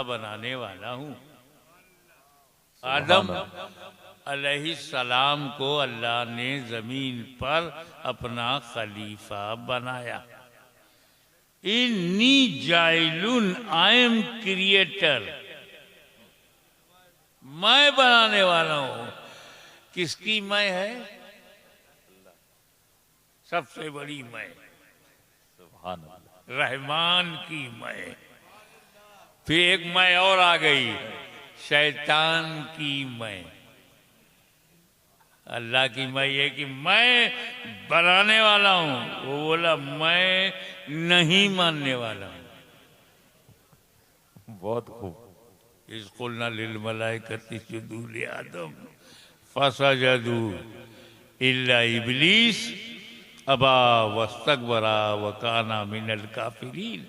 बनाने वाला हूँ। आदम अलैहिस्सलाम को अल्लाह ने जमीन पर अपना खलीफा बनाया। इन्नी जाइलुन, आई एम क्रिएटर, मैं बनाने वाला हूं। किसकी मैं है? सबसे बड़ी मैं, सुभान अल्लाह। रहमान की मैं। फिर एक मैं और आ गई, शैतान की मैं। अल्लाह की मैं ये कि मैं बनाने वाला हूं, वो बोला मैं नहीं मानने वाला हूं। बहुत खूब। इसकुलना लिल मलाइकति सुजूदू लि आदम फसजदू इल्ला इब्लीस अबा वस्तकबरा व काना मिनल काफिरीन।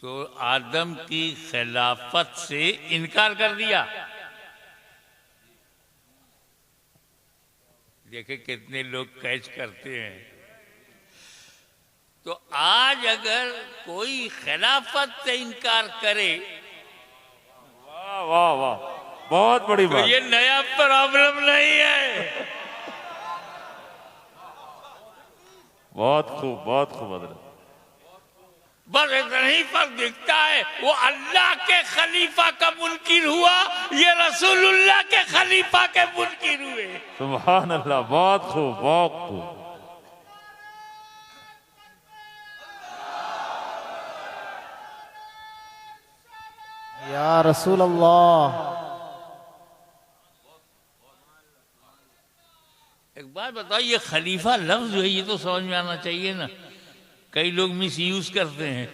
तो आदम की खिलाफत से इनकार कर दिया। देखे कितने लोग कैच करते हैं। तो आज अगर कोई खिलाफत से इनकार करे, वाह वाह वाह, बहुत बड़ी तो बात। ये नया प्रॉब्लम नहीं है। बहुत खूब, बहुत खूब हजरत। बस इतना ही फर्क दिखता है, वो अल्लाह के खलीफा का मुनकिर हुआ, ये रसूलुल्लाह के खलीफा के मुनकिर हुए। सुभान अल्लाह, बहुत खूब, बहुत खूब। या रसूल अल्लाह। एक बात बताओ, ये खलीफा लफ्ज जो है ये तो समझ में आना चाहिए ना। कई लोग मिस यूज करते हैं।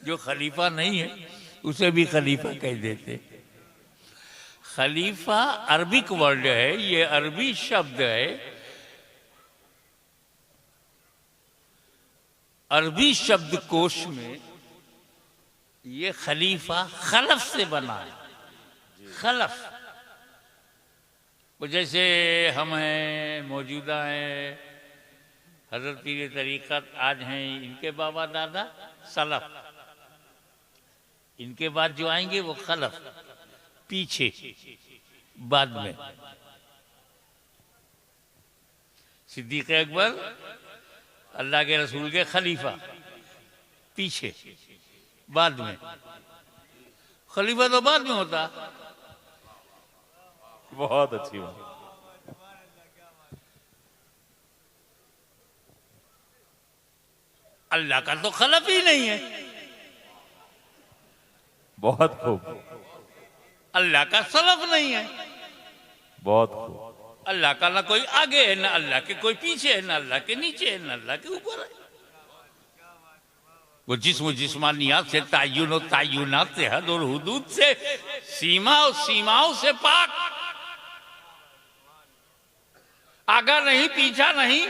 जो खलीफा नहीं है उसे भी खलीफा कह देते। खलीफा अरबिक वर्ड है, ये अरबी शब्द है। अरबी शब्दकोश में ये खलीफा खलफ से बना है। खलफ, वो जैसे हम हैं, मौजूदा हैं, हजरत पीर तरीक़त आज हैं, इनके बाबा दादा सलफ, इनके बाद जो आएंगे वो खलफ, पीछे बाद में। सिद्दीक़ अकबर अल्लाह के रसूल के खलीफा, पीछे बाद में। खलीफा तो बाद में होता। बहुत अच्छी बात। अल्लाह का तो खलफ ही नहीं है। बहुत खूब, अल्लाह का सलफ नहीं है। बहुत खूब। अल्लाह का ना कोई आगे है, ना अल्लाह के कोई पीछे है, ना अल्लाह के नीचे है, ना अल्लाह के ऊपर है। वो जिस्म जिस्मानियात से, तायुन और तायुनात से, हद और हुदूद से, सीमा और सीमाओं से पाक, आगा नहीं पीछा नहीं।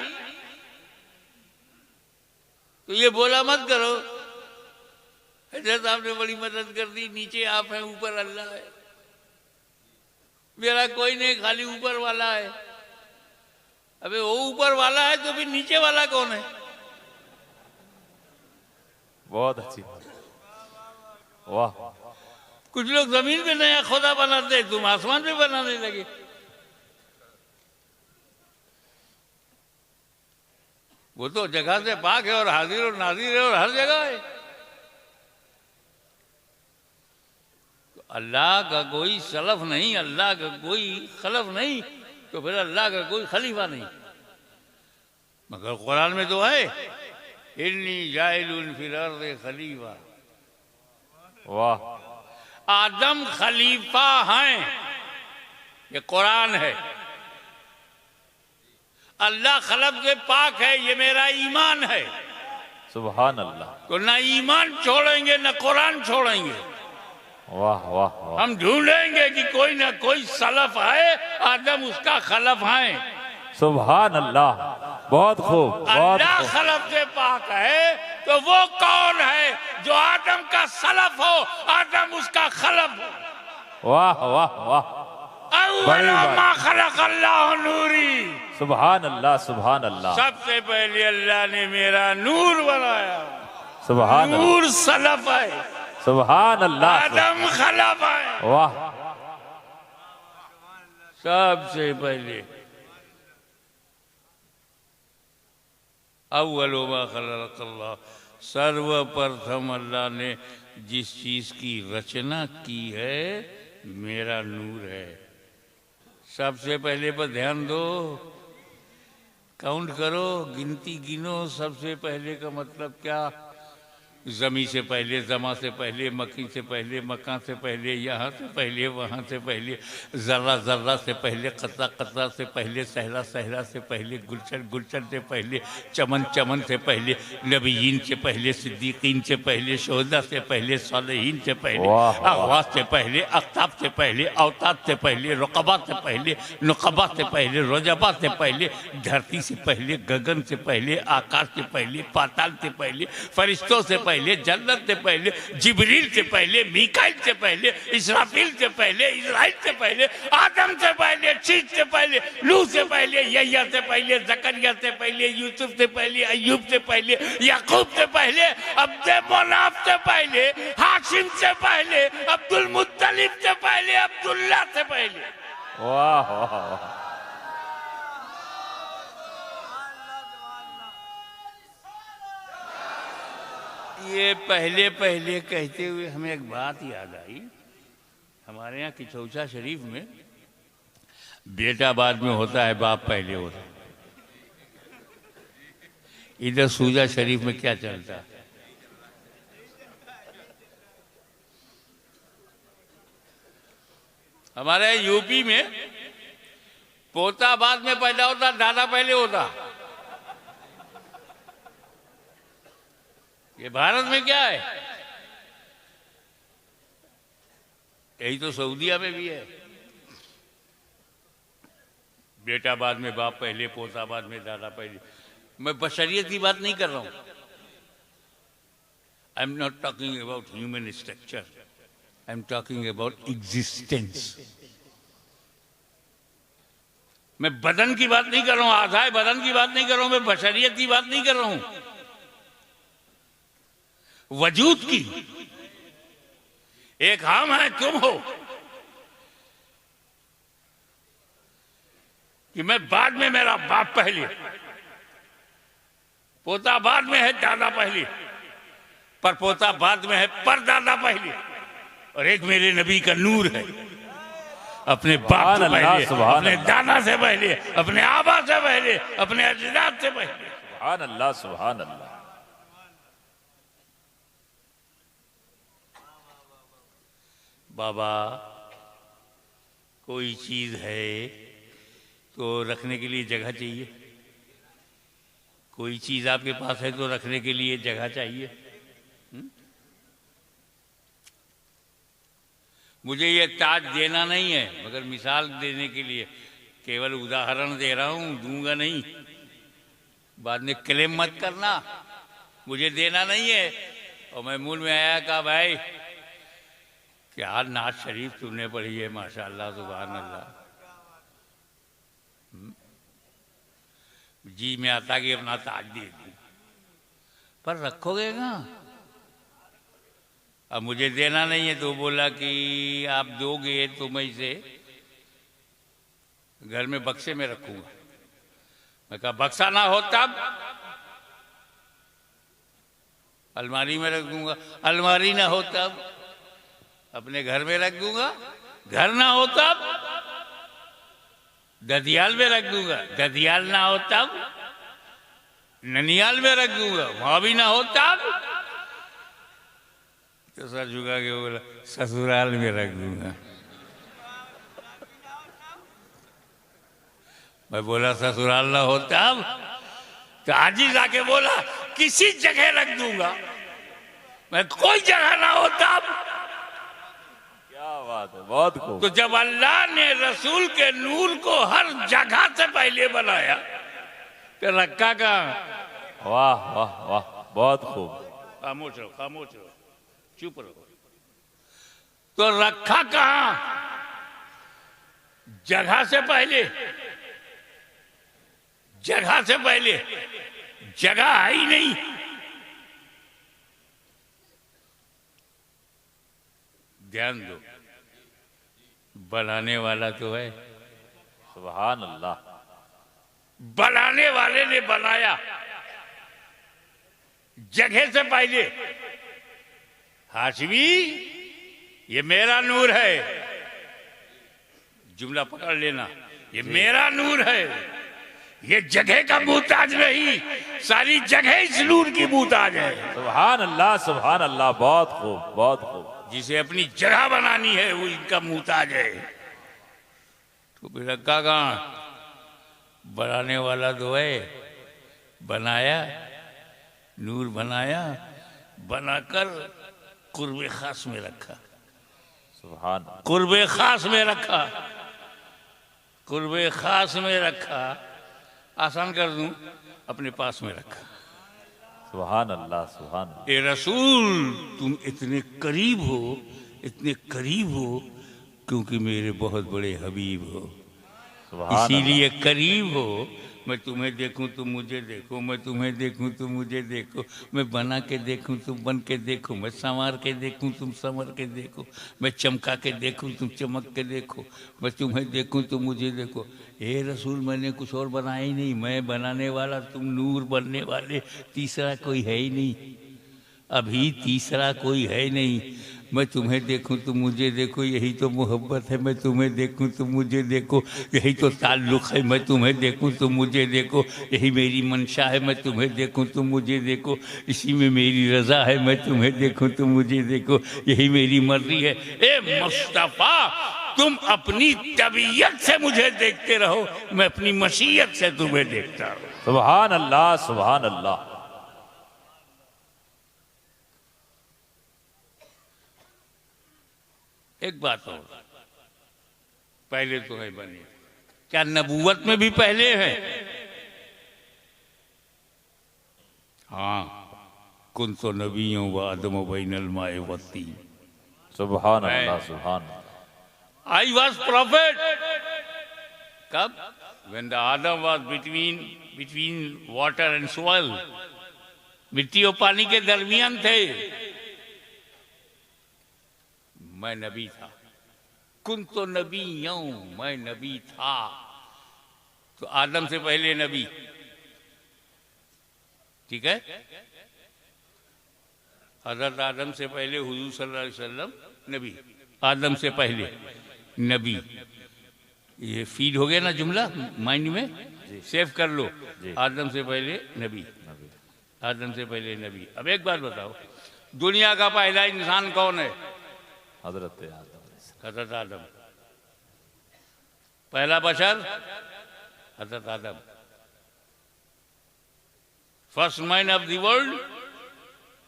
तो ये बोला मत करो हजरत आपने बड़ी मदद कर दी, नीचे आप हैं ऊपर अल्लाह है। मेरा कोई नहीं, खाली ऊपर वाला है। अबे वो ऊपर वाला है तो फिर नीचे वाला कौन है? बहुत अच्छी बात। वाह। कुछ लोग जमीन पे नया खुदा बनाते, तुम आसमान पे बनाने लगे। वो तो जगह से पाक है और हाजिर और नाजिर है और हर जगह है। तो अल्लाह का कोई सलफ नहीं, अल्लाह का कोई खलफ नहीं, तो फिर अल्लाह का कोई खलीफा नहीं। मगर कुरान में तो है, इन्नी जाइलुन फिल अर्ज़ि खलीफा। वाह। आदम खलीफा हैं, ये कुरान है। अल्लाह खलब से पाक है, ये मेरा ईमान है। सुभान अल्लाह। तो ना ईमान छोड़ेंगे ना कुरान छोड़ेंगे। वाह वाह वाह। हम ढूंढेंगे कि कोई ना कोई सलफ है, आदम उसका खलफ है। सुभान अल्लाह, बहुत खूब, बहुत अल्लाह खूब। खलफ से पाक है, तो वो कौन है जो आदम का सलफ हो, आदम उसका खलफ हो। वाह वाह वाह, बड़ी बात। मा खलक अल्लाह नूरी, सुभान अल्लाह सुभान अल्लाह। सबसे पहले अल्लाह ने मेरा नूर बनाया। सुभान अल्लाह, नूर सलफ है, सुभान अल्लाह, आदम खलफ है। वाह। सबसे पहले अव्वलु मा खलक अल्लाह, सर्वप्रथम अल्लाह ने जिस चीज की रचना की है मेरा नूर है। सबसे पहले पर ध्यान दो, काउंट करो, गिनती गिनो। सबसे पहले का मतलब क्या? जमी से पहले, जमा से पहले, मक्की से पहले, मक्का से पहले, यहाँ से पहले, वहाँ से पहले, जर्रा जर्रा से पहले, कतरा कतरा से पहले, सहरा सहरा से पहले, गुलशन गुलशन से पहले, चमन चमन से पहले, नबीयीन से पहले, सिद्दीकीन से पहले, शोहदा से पहले, सालेहीन से पहले, अगवास से पहले, अख्ताब से पहले, अवताद से पहले, रुकबा से पहले, नुकबा से पहले, रोजबा से पहले, धरती से पहले, गगन से पहले, आकाश से पहले, पाताल से पहले, फरिश्तों से पहले, जन्नत से पहले, जिब्रील से पहले, मीकाइल से पहले, इसराफील से पहले, इजराइल से पहले, आदम से पहले, शीश से पहले, लू से पहले, यह्या से पहले, जकरिया से पहले, यूसुफ से पहले, अय्यूब से पहले, याकूब से पहले, अब्द मुनाफ से पहले, हाशिम से पहले, अब्दुल मुत्तलिब से पहले, अब्दुल्ला से पहले। वाह वाह वाह। ये पहले पहले कहते हुए हमें एक बात याद आई। हमारे यहाँ किचौचा शरीफ में बेटा बाद में होता है, बाप पहले होता है। इधर सूजा शरीफ में क्या चलता है? हमारे यूपी में पोता बाद में पैदा होता, दादा पहले होता। ये भारत में क्या है? यही तो सऊदीया में भी है। बेटा बाद में, बाप पहले, पोता बाद में, दादा पहले। मैं बशरियत की बात नहीं कर रहा हूं। I am not talking about human structure, I am talking about existence. मैं बदन की बात नहीं कर रहा हूं, आधार बदन की बात नहीं कर रहा हूं, मैं बशरियत की बात नहीं कर रहा हूं, वजूद की। एक हम है, तुम हो, कि मैं बाद में, मेरा बाप पहले, पोता बाद में है, दादा पहले, पर पोता बाद में है, पर दादा पहले। और एक मेरे नबी का नूर है, अपने बाप से पहले, अपने दादा से पहले, अपने आबा से पहले, अपने अजदाद से पहले। सुभान अल्लाह सुभान अल्लाह। बाबा, कोई चीज है तो रखने के लिए जगह चाहिए। कोई चीज आपके पास है तो रखने के लिए जगह चाहिए। मुझे ये ताज देना नहीं है, मगर मिसाल देने के लिए केवल उदाहरण दे रहा हूं, दूंगा नहीं। बाद में क्लेम मत करना, मुझे देना नहीं है। और मैं मूल में आया, कहा भाई क्या नाज शरीफ सुनने पड़ी है, माशाअल्लाह सुभान अल्लाह। जी में आता कि अपना ताज दे दूं, पर रखोगे ना। अब मुझे देना नहीं है तो बोला कि आप दोगे तो मैं इसे घर में बक्से में रखूंगा। मैं कहा बक्सा ना हो तब अलमारी में रख दूंगा, अलमारी ना हो तब अपने घर में रख दूंगा, घर ना हो तब ददियाल में रख दूंगा, ददियाल ना हो तब ननियाल में रख दूंगा, वहां भी ना हो तब तो सर झुका के बोला ससुराल में रख दूंगा। मैं बोला ससुराल ना हो तब, तो आज ही जाके बोला किसी जगह रख दूंगा। मैं कोई जगह ना हो तब। क्या बात है, बहुत खूब। तो जब अल्लाह ने रसूल के नूर को हर जगह से पहले बनाया तो रखा कहाँ? वाह वाह वाह, बहुत खूब। खामोश रहो, खामोश रहो। चुप रहो। तो रखा कहां? जगह से पहले, जगह से पहले जगह है ही नहीं। ध्यान दो, बनाने वाला तो है। सुभान अल्लाह। बनाने वाले ने बनाया जगह से पहले। हाशमी, ये मेरा नूर है। जुमला पकड़ लेना, ये मेरा नूर है। ये जगह का मुहताज नहीं, सारी जगह इस नूर की मुहताज है। सुभान अल्लाह, सुभान अल्लाह। बहुत खूब, बहुत खूब। जिसे अपनी जगह बनानी है वो इनका मुहताज है। तो फिर रखा कहां? बनाने वाला तो है, बनाया, नूर बनाया, बनाकर कुर्बे खास में रखा। सुभान। कुर्बे खास में रखा, कुर्बे खास में रखा। आसान कर दूं, अपने पास में रखा। सुभान अल्लाह, सुभान। ए रसूल, तुम इतने करीब हो, इतने करीब हो क्योंकि मेरे बहुत बड़े हबीब हो, इसीलिए करीब हो। मैं तुम्हें देखूं तुम मुझे देखो, मैं तुम्हें देखूं तुम मुझे देखो, मैं बना के देखूं तुम बन के देखो, मैं संवार के देखूं तुम संवर के देखो, मैं चमका के देखूं तुम चमक के देखो, मैं तुम्हें देखूं तुम मुझे देखो। ए रसूल, मैंने कुछ और बनाया ही नहीं, मैं बनाने वाला, तुम नूर बनने वाले, तीसरा कोई है ही नहीं, अभी तीसरा कोई है नहीं। मैं तुम्हें देखूं तुम मुझे देखो, यही तो मोहब्बत है। मैं तुम्हें देखूं तुम मुझे देखो, यही तो ताल्लुक है। मैं तुम्हें देखूं तुम मुझे देखो, यही मेरी मंशा है। मैं तुम्हें देखूं तुम मुझे देखो, इसी में मेरी रजा है। मैं तुम्हें देखूं तुम मुझे देखो, यही मेरी मर्जी है। ए मुस्तफा, तुम अपनी तबीयत से मुझे देखते रहो, मैं अपनी मशीयत से तुम्हें देखता हूं। सुभान अल्लाह, सुभान अल्लाह। एक बात और, पहले तो है बने, क्या नबूवत में भी पहले है? हाँ, कुन तो नबियों व आदम बैनल माए वत्ती। सुभान अल्लाह, सुभान। I was profit. कब? when the Adam was between water and soil, मिट्टी और पानी के दरमियान थे, मैं नबी था। कुन तो नबी यूं, मैं नबी था। तो आदम से पहले नबी, ठीक है? हजरत आदम से पहले हुजूर सल्लल्लाहु अलैहि वसल्लम नबी, आदम से पहले नबी। ये फीड हो गया ना जुमला माइंड में, सेव कर लो। आदम से पहले नबी, आदम से पहले नबी। अब एक बात बताओ, दुनिया का पहला इंसान कौन है? हजरत आदम। हजरत आदम। पहला बशर हजरत Adam. First man of the world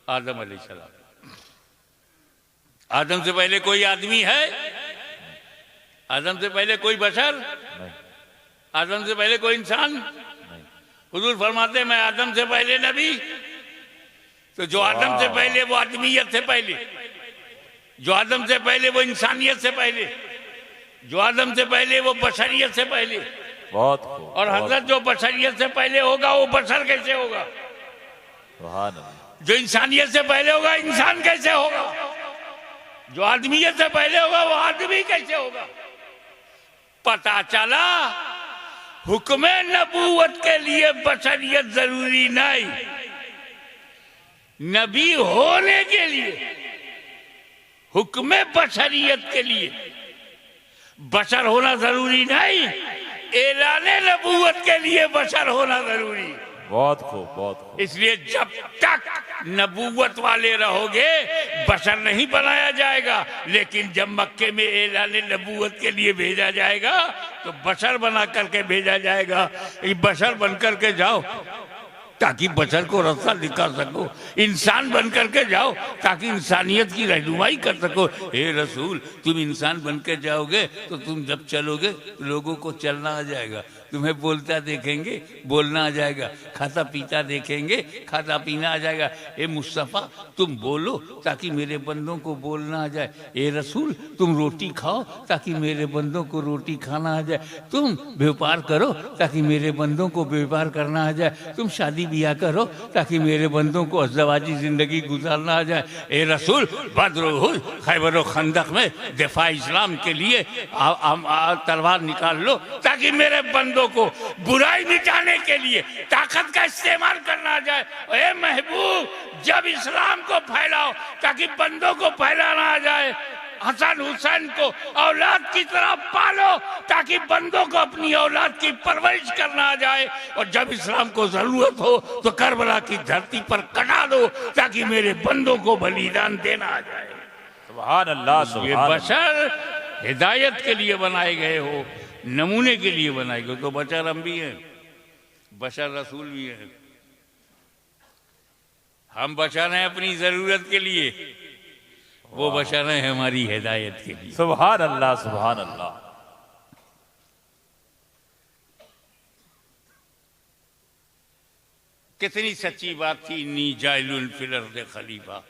Adam अलैहिस्सलाम। आदम से पहले कोई आदमी है? आदम से पहले कोई बशर? नहीं। आदम से पहले कोई इंसान? नहीं। हुजूर फरमाते मैं आदम से पहले नबी। तो जो आदम से पहले वो आदमियत से पहले, जो आदम से पहले वो इंसानियत से पहले, जो आदम से पहले वो बशरियत से पहले। बहुत खूब। और हजरत जो बशरियत से पहले होगा वो बशर कैसे होगा? सुभान अल्लाह। जो इंसानियत से पहले होगा इंसान कैसे होगा? जो आदमियत से पहले होगा वो आदमी कैसे होगा? पता चला हुक्म नबूवत के लिए बशरियत जरूरी नहीं, नबी होने के लिए, हुक्म बशरियत के लिए बशर होना जरूरी नहीं, ऐलाने नबूवत के लिए बशर होना जरूरी। बहुत खूब, बहुत खूब। इसलिए जब तक नबूवत वाले रहोगे बशर नहीं बनाया जाएगा, लेकिन जब मक्के में ऐलाने नबूवत के लिए भेजा जाएगा तो बशर बना करके भेजा जाएगा। ये बशर बन करके जाओ, ताकि बशर को रास्ता दिखा सको, इंसान बन करके जाओ ताकि इंसानियत की रहनुमाई कर सको। हे रसूल, तुम इंसान बन के जाओगे तो तुम जब चलोगे लोगों को चलना आ जाएगा, तुम्हें बोलता देखेंगे बोलना आ जाएगा, खाता पीता देखेंगे खाता पीना आ जाएगा। ए मुस्तफ़ा, तुम बोलो ताकि मेरे बंदों को बोलना आ जाए। ए रसूल, तुम रोटी खाओ ताकि मेरे बंदों को रोटी खाना आ जाए। तुम व्यापार करो ताकि मेरे बंदों को व्यापार करना आ जाए। तुम शादी ब्याह करो ताकि मेरे बंदों को अज़वाजी जिंदगी गुजारना आ जाए। ए रसूल, बद्र उहुद खैबर और खंदक में दिफा इस्लाम के लिए तलवार निकाल लो ताकि मेरे बंदों को बुराई मिटाने के लिए ताकत का इस्तेमाल करना आ जाए। ए महबूब, जब इस्लाम को फैलाओ ताकि बंदों को फैलाना आ जाए। हसन हुसैन को औलाद की तरह पालो ताकि बंदों को अपनी औलाद की परवरिश करना आ जाए। और जब इस्लाम को जरूरत हो तो करबला की धरती पर कटा दो ताकि मेरे बंदों को बलिदान देना आ जाए। सुभान अल्लाह, ये सुभान बशर हिदायत के लिए बनाए गए हो, नमूने के लिए बनाए गए। तो बशर हम भी हैं, बशर रसूल भी हैं। हम बशर हैं अपनी जरूरत के लिए, वो बशर हैं हमारी हिदायत के लिए। सुभान अल्लाह, सुभान अल्लाह। कितनी सच्ची बात थी, नी जाइलुल फिल अर्द खलीफा।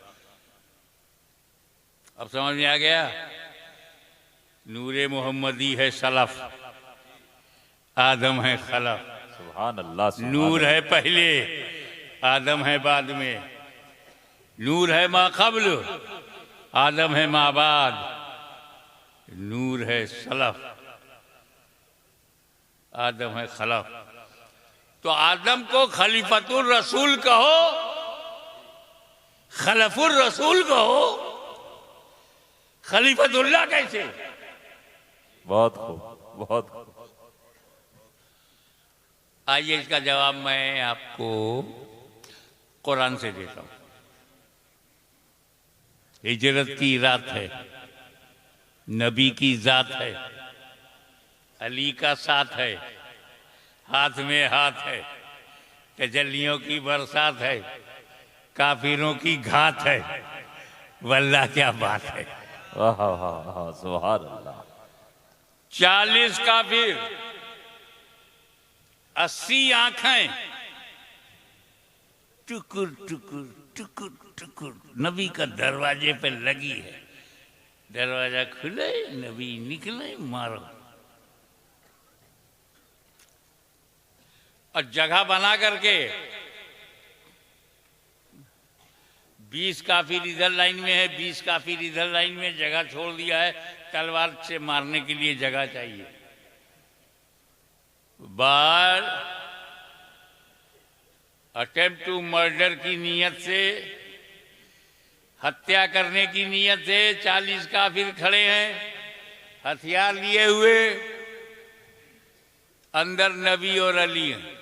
अब समझ में आ गया। नूरे मोहम्मदी है सलफ, आदम है खलफ। सुभान अल्लाह, सुभान नूर है पहले, आदम है बाद में। नूर है मा कब्ल, आदम है मा बाद। नूर है सलफ, आदम है खलफ। तो आदम को खलीफतुर रसूल कहो, खलफुर रसूल कहो, खलीफतुल्लाह कैसे? बहुत खूब, बहुत खूब। आइए इसका जवाब मैं आपको कुरान से देता हूं। हिजरत की रात है, नबी की जात है, अली का साथ है, हाथ में हाथ है, तजल्लियों की बरसात है, काफिरों की घात है। वल्लाह क्या बात है। सुभान अल्लाह। 40 काफिर, 80 आंखें, टुकुर टुकुर टुकुर टुकुर नबी का दरवाजे पे लगी है। दरवाजा खुले, नबी निकले, मारो। और जगह बना करके 20 काफिर इधर लाइन में है, 20 काफिर इधर लाइन में, जगह छोड़ दिया है। तलवार से मारने के लिए जगह चाहिए। बार अटेम्प्ट टू मर्डर की नीयत से, हत्या करने की नीयत से 40 काफिर खड़े हैं, हथियार लिए हुए। अंदर नबी और अली हैं।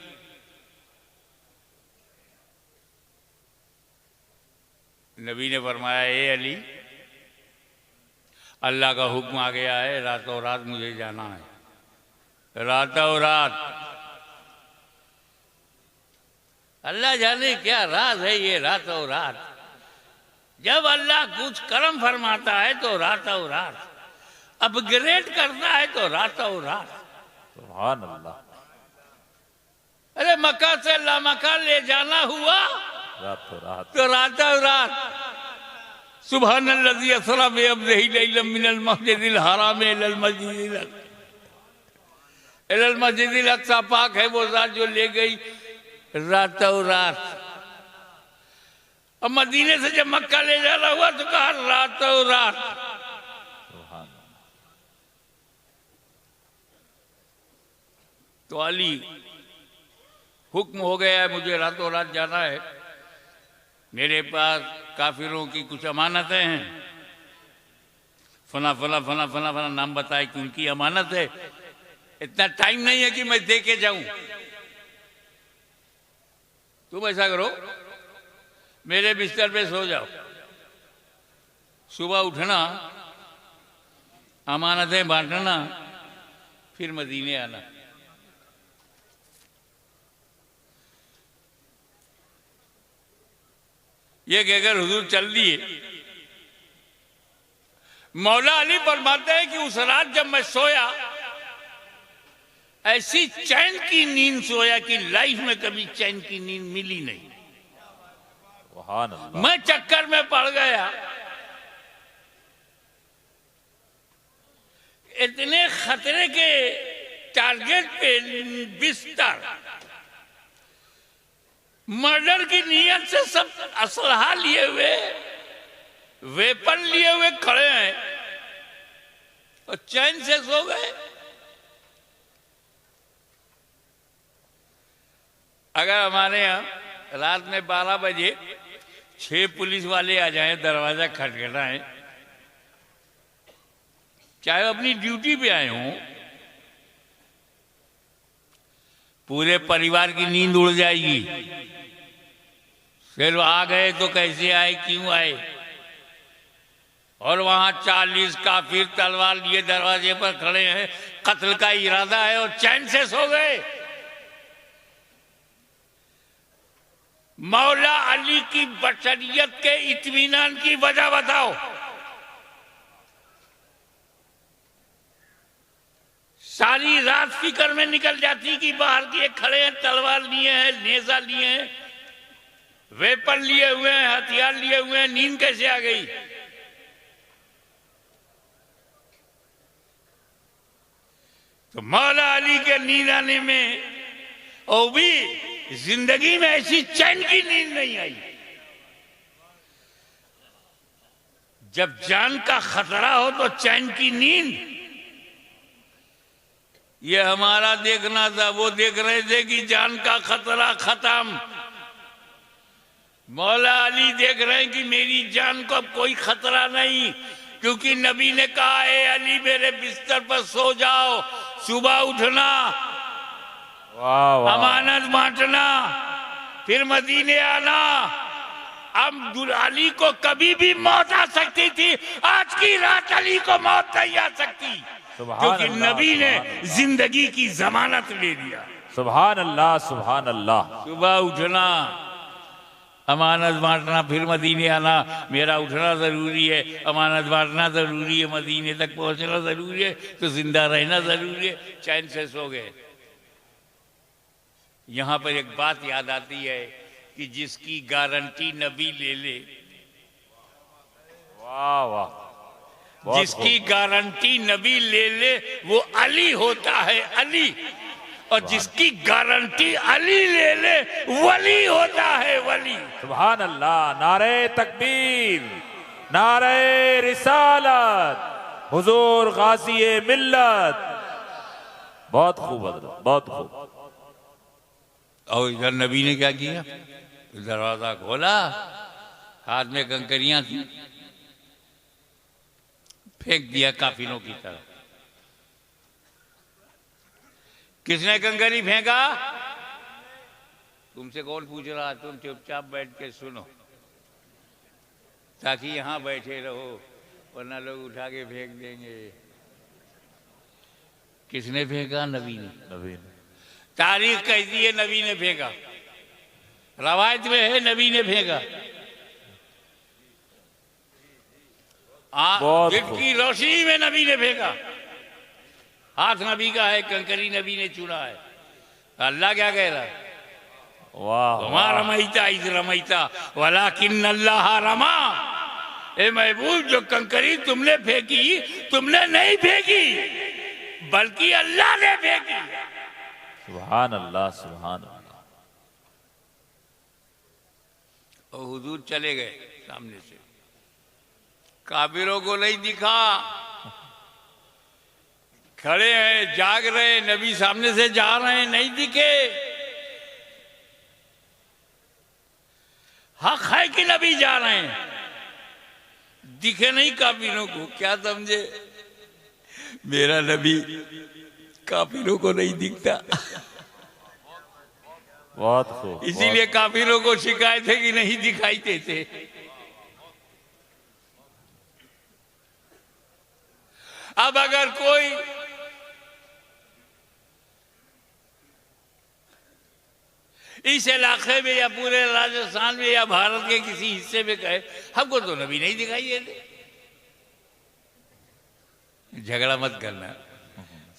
नबी ने फरमाया, ए अली, अल्लाह का हुक्म आ गया है, रातों रात मुझे जाना है। रातों रात। अल्लाह जाने क्या राज है ये रातों रात। जब अल्लाह कुछ कर्म फरमाता है तो रातों रात, अपग्रेड करता है तो रातों रात। सुभान अल्लाह। अरे मक्का से लामक्का ले जाना हुआ रातों रात, तो रातों रात। सुब्हानल्लज़ी असरा बिअब्दिही लैलन मिनल मस्जिदिल हराम इलल मस्जिदिल अक़सा। पाक है वो ज़ात जो ले गई रातों रात। अब मदीने से जब मक्का ले जाना हुआ तो कहा रातों रात। तो अली, हुक्म हो गया है, मुझे रातों रात जाना है। मेरे पास काफिरों की कुछ अमानतें हैं। फला फला फला फला फला नाम बताए कि उनकी अमानत है। इतना टाइम नहीं है कि मैं दे के जाऊं। तुम ऐसा करो, मेरे बिस्तर पे सो जाओ, सुबह उठना, अमानतें बांटना, फिर मदीने आना। ये कहकर हुजूर चल दिए। मौला अली फरमाते हैं कि उस रात जब मैं सोया, ऐसी चैन की नींद सोया कि लाइफ में कभी चैन की नींद मिली नहीं। सुभान अल्लाह। मैं चक्कर में पड़ गया। इतने खतरे के टारगेट पे बिस्तर, मर्डर की नीयत से सब असलहा लिए हुए, वेपन लिए हुए खड़े हैं और चैन से सो गए। अगर हमारे यहाँ रात में 12 बजे 6 पुलिस वाले आ जाएं, दरवाजा खटखटाएं, चाहे अपनी ड्यूटी पे आए हों, पूरे परिवार की नींद उड़ जाएगी। फिर आ गए तो कैसे आए, क्यों आए, और वहां 40 काफिर तलवार लिए दरवाजे पर खड़े हैं, कत्ल का इरादा है और चैन से सो गए। मौला अली की बशरियत के इत्मीनान की वजह बताओ। सारी रात फिक्र में निकल जाती कि बाहर के खड़े हैं, तलवार लिए हैं, नेजा लिए हैं, वेपन लिए हुए हैं, हथियार लिए हुए हैं, नींद कैसे आ गई। तो मौला अली के नींद आने में और भी जिंदगी में ऐसी चैन की नींद नहीं आई। जब जान का खतरा हो तो चैन की नींद, ये हमारा देखना था। वो देख रहे थे कि जान का खतरा खत्म। मौला अली देख रहे हैं कि मेरी जान को अब कोई खतरा नहीं, क्योंकि नबी ने कहा है अली मेरे बिस्तर पर सो जाओ, सुबह उठना, वाह वाह। अमानत बांटना, फिर मदीने आना। अब अली को कभी भी मौत आ सकती थी, आज की रात अली को मौत नहीं आ सकती, क्योंकि नबी ने जिंदगी की जमानत ले लिया। सुभान अल्लाह सुभान अल्लाह। सुबह उठना, अमानत बांटना, फिर मदीने आना। मेरा उठना जरूरी है, अमानत बांटना जरूरी है, मदीने तक पहुंचना जरूरी है, तो जिंदा रहना जरूरी है। चैन से सो गए। यहां पर एक बात याद आती है कि जिसकी गारंटी नबी ले ले, वाह वाह। जिसकी गारंटी नबी ले ले वो अली होता है, अली। और जिसकी गारंटी अली ले ले वली होता है, वली। सुभान अल्लाह। नारे तकबीर, नारे रिसालत, हुजूर गाज़ी मिल्लत। बहुत खूब हज़रत, बहुत खूब। और इधर नबी ने क्या किया, दरवाजा खोला, हाथ में कंकरियां थी, फेंक दिया काफिरों की तरफ। किसने कंकरी फेंका, तुमसे कौन पूछ रहा, तुम चुपचाप बैठ के सुनो, ताकि यहां बैठे रहो, वरना लोग उठा के फेंक देंगे। किसने फेंका, नबी ने। नबी ने। तारीख कहती है नबी ने फेंका, रवायत में है नबी ने फेंका। दिल की रोशनी में नबी ने फेंका। हाथ नबी का है, कंकरी नबी ने चुना है। अल्लाह क्या कह रहा है, वाह। रमैता इस रमैता वलाकिन अल्लाह रमा। ए महबूब, जो कंकरी तुमने फेंकी, तुमने नहीं फेंकी, बल्कि अल्लाह ने फेंकी। सुभान अल्लाह सुभान अल्लाह। और हुजूर चले गए सामने से, काफिरों को नहीं दिखा, खड़े हैं, जाग रहे, नबी सामने से जा रहे हैं, नहीं दिखे। हक है कि नबी जा रहे हैं, दिखे नहीं काफिरों को। क्या समझे, मेरा नबी काफिरों को नहीं दिखता। बहुत खूब। इसीलिए काफिरों को शिकायत है कि नहीं दिखाई देते। अब अगर कोई इस इलाके में या पूरे राजस्थान में या भारत के किसी हिस्से में कहे हमको तो नबी नहीं दिखाई देते। झगड़ा मत करना,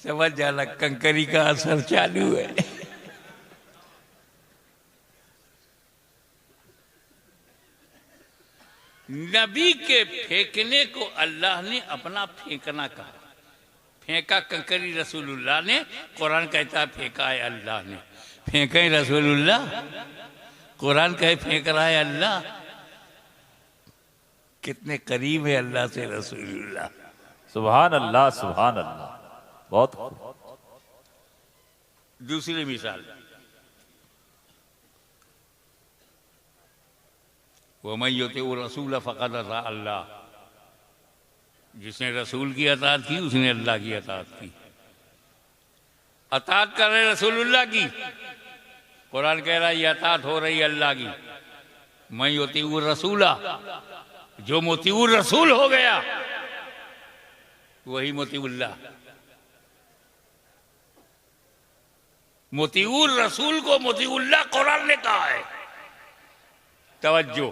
समझ जाना कंकरी का असर चालू है। नबी के फेंकने को अल्लाह ने अपना फेंकना कहा। फेंका कंकरी रसूलुल्लाह ने, कुरान कहता है फेंका है अल्लाह ने। फेंके रसूलुल्लाह, कुरान कहे फेंक रहा है अल्लाह। कितने करीब है अल्लाह से रसूलुल्लाह। सुभान अल्लाह, सुभान अल्लाह। बहुत खूब। दूसरी मिसाल, वमन युतिउ रसूल फक़द अता अल्लाह। जिसने रसूल की अताअत की उसने अल्लाह की अताअत की। अताअत कर रहे रसूलुल्लाह की, कुरान कह रहा है ये अताअत हो रही अल्लाह की। मैं युतिउ रसूला, जो मुतिउर रसूल हो गया वही मुतिउल्लाह। मुतिउर रसूल को मुतिउल्लाह कुरान ने कहा है। तवज्जो,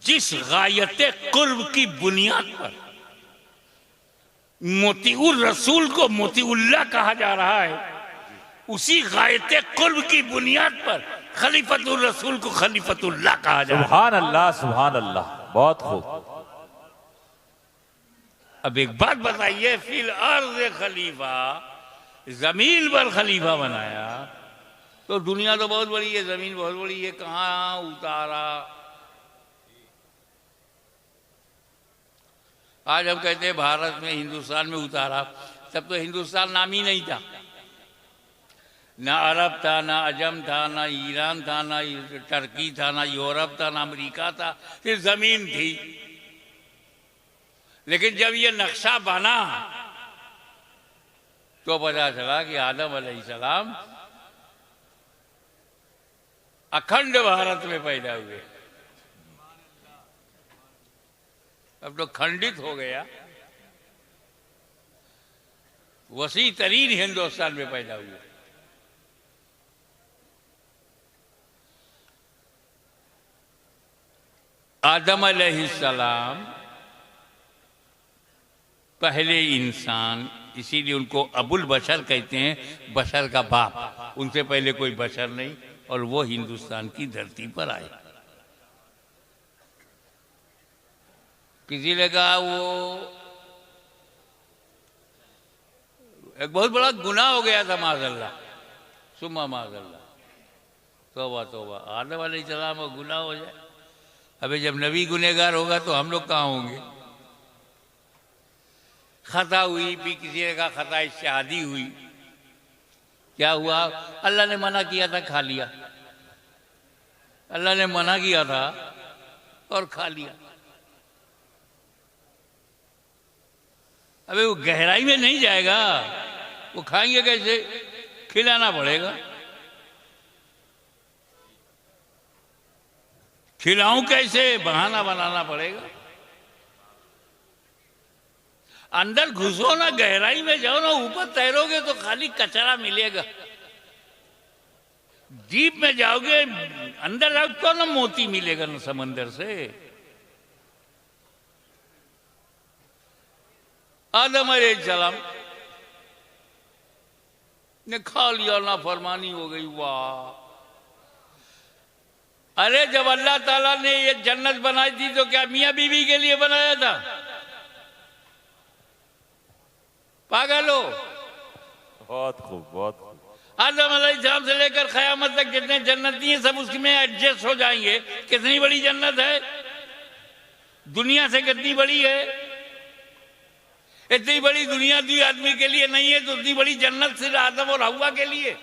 जिस गायते कुर्ब की बुनियाद पर मुतिउर रसूल को मुतिउल्लाह कहा जा रहा है, उसी गायते कुर्ब की बुनियाद पर खलीफतुर रसूल को खलीफतुल्लाह कहा जा रहा है। सुभान अल्लाह, सुभान अल्लाह। बहुत खूब। अब एक बात बताइए, फिल अर्ज़ खलीफा, जमीन पर खलीफा बनाया तो दुनिया तो बहुत बड़ी है, जमीन बहुत बड़ी है, कहाँ उतारा? आज हम कहते हैं भारत में, हिंदुस्तान में उतारा, तब तो हिंदुस्तान नाम ही नहीं था। ना अरब था, ना अजम था, ना ईरान था, ना टर्की था, ना यूरोप था, ना अमेरिका था, सिर्फ जमीन थी। लेकिन जब ये नक्शा बना तो पता चला कि आदम अलैहिस्सलाम अखंड भारत में पैदा हुए। अब तो खंडित हो गया, वसी तरीन हिंदुस्तान में पैदा हुए। आदम अलैहिस्सलाम पहले इंसान, इसीलिए उनको अबुल बशर कहते हैं, बशर का बाप। उनसे पहले कोई बशर नहीं, और वो हिंदुस्तान की धरती पर आए। किसी ने कहा वो एक बहुत बड़ा गुनाह हो गया था, माज़अल्लाह सुम्मा माज़अल्लाह, तौबा तौबा, आदम अलैहिस्सलाम को गुनाह हो जाए। अबे जब नबी गुनहगार होगा तो हम लोग कहाँ होंगे? खता हुई भी, किसी ने कहा खता शादी हुई, क्या हुआ? अल्लाह ने मना किया था, खा लिया। अल्लाह ने मना किया था और खा लिया। अबे वो गहराई में नहीं जाएगा, वो खाएंगे कैसे? खिलाना पड़ेगा। खिलाऊं कैसे? बहाना बनाना पड़ेगा। अंदर घुसो ना, गहराई में जाओ ना, ऊपर तैरोगे तो खाली कचरा मिलेगा। डीप में जाओगे, अंदर जाओ तो ना मोती मिलेगा ना समंदर से। आदम अलैहिस्सलाम ने खा लिया, ना फरमानी हो गई। वाह! अरे जब अल्लाह ताला ने ये जन्नत बनाई थी तो क्या मियां बीवी के लिए बनाया था? पागल हो? बहुत खूब, बहुत खूब। आदम अलैहिस्सलाम से लेकर क़यामत तक जितने जन्नती हैं सब उसमें एडजस्ट हो जाएंगे। कितनी बड़ी जन्नत है, दुनिया से कितनी बड़ी है? इतनी बड़ी दुनिया दुई आदमी के लिए नहीं है, तो इतनी बड़ी जन्नत सिर्फ आदम और हव्वा के लिए।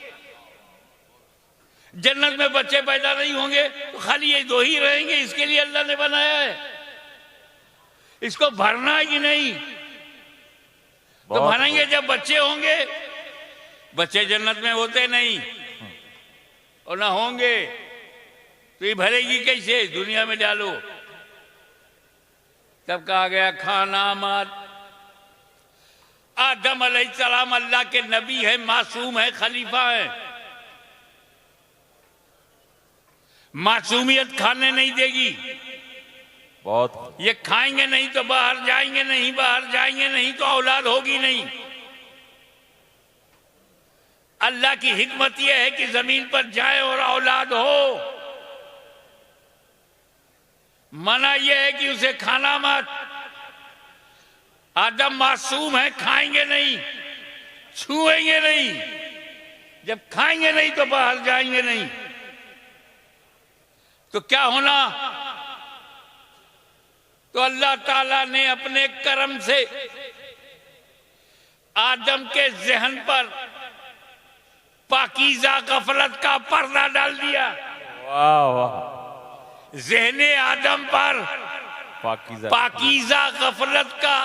जन्नत में बच्चे पैदा नहीं होंगे तो खाली ये दो ही रहेंगे, इसके लिए अल्लाह ने बनाया है। इसको भरना है कि नहीं? तो भरेंगे जब बच्चे होंगे। बच्चे जन्नत में होते नहीं और ना होंगे तो ये भरेगी कैसे? दुनिया में डालो। तब कहा गया खाना मत। आदम अलैहिस्सलाम अल्लाह के नबी है, मासूम है, खलीफा है। मासूमियत खाने नहीं देगी। बहुत ये खाएंगे नहीं तो बाहर जाएंगे नहीं, बाहर जाएंगे नहीं तो औलाद होगी नहीं। अल्लाह की हिकमत यह है कि जमीन पर जाए और औलाद हो। मना यह है कि उसे खाना मत। आदम मासूम है, खाएंगे नहीं, छुएंगे नहीं। जब खाएंगे नहीं तो बाहर जाएंगे नहीं, तो क्या होना? तो अल्लाह ताला ने अपने करम से आदम के जहन पर पाकीज़ा गफलत का पर्दा डाल दिया। वाह वाह, ज़हने आदम पर पाकीज़ा गफलत का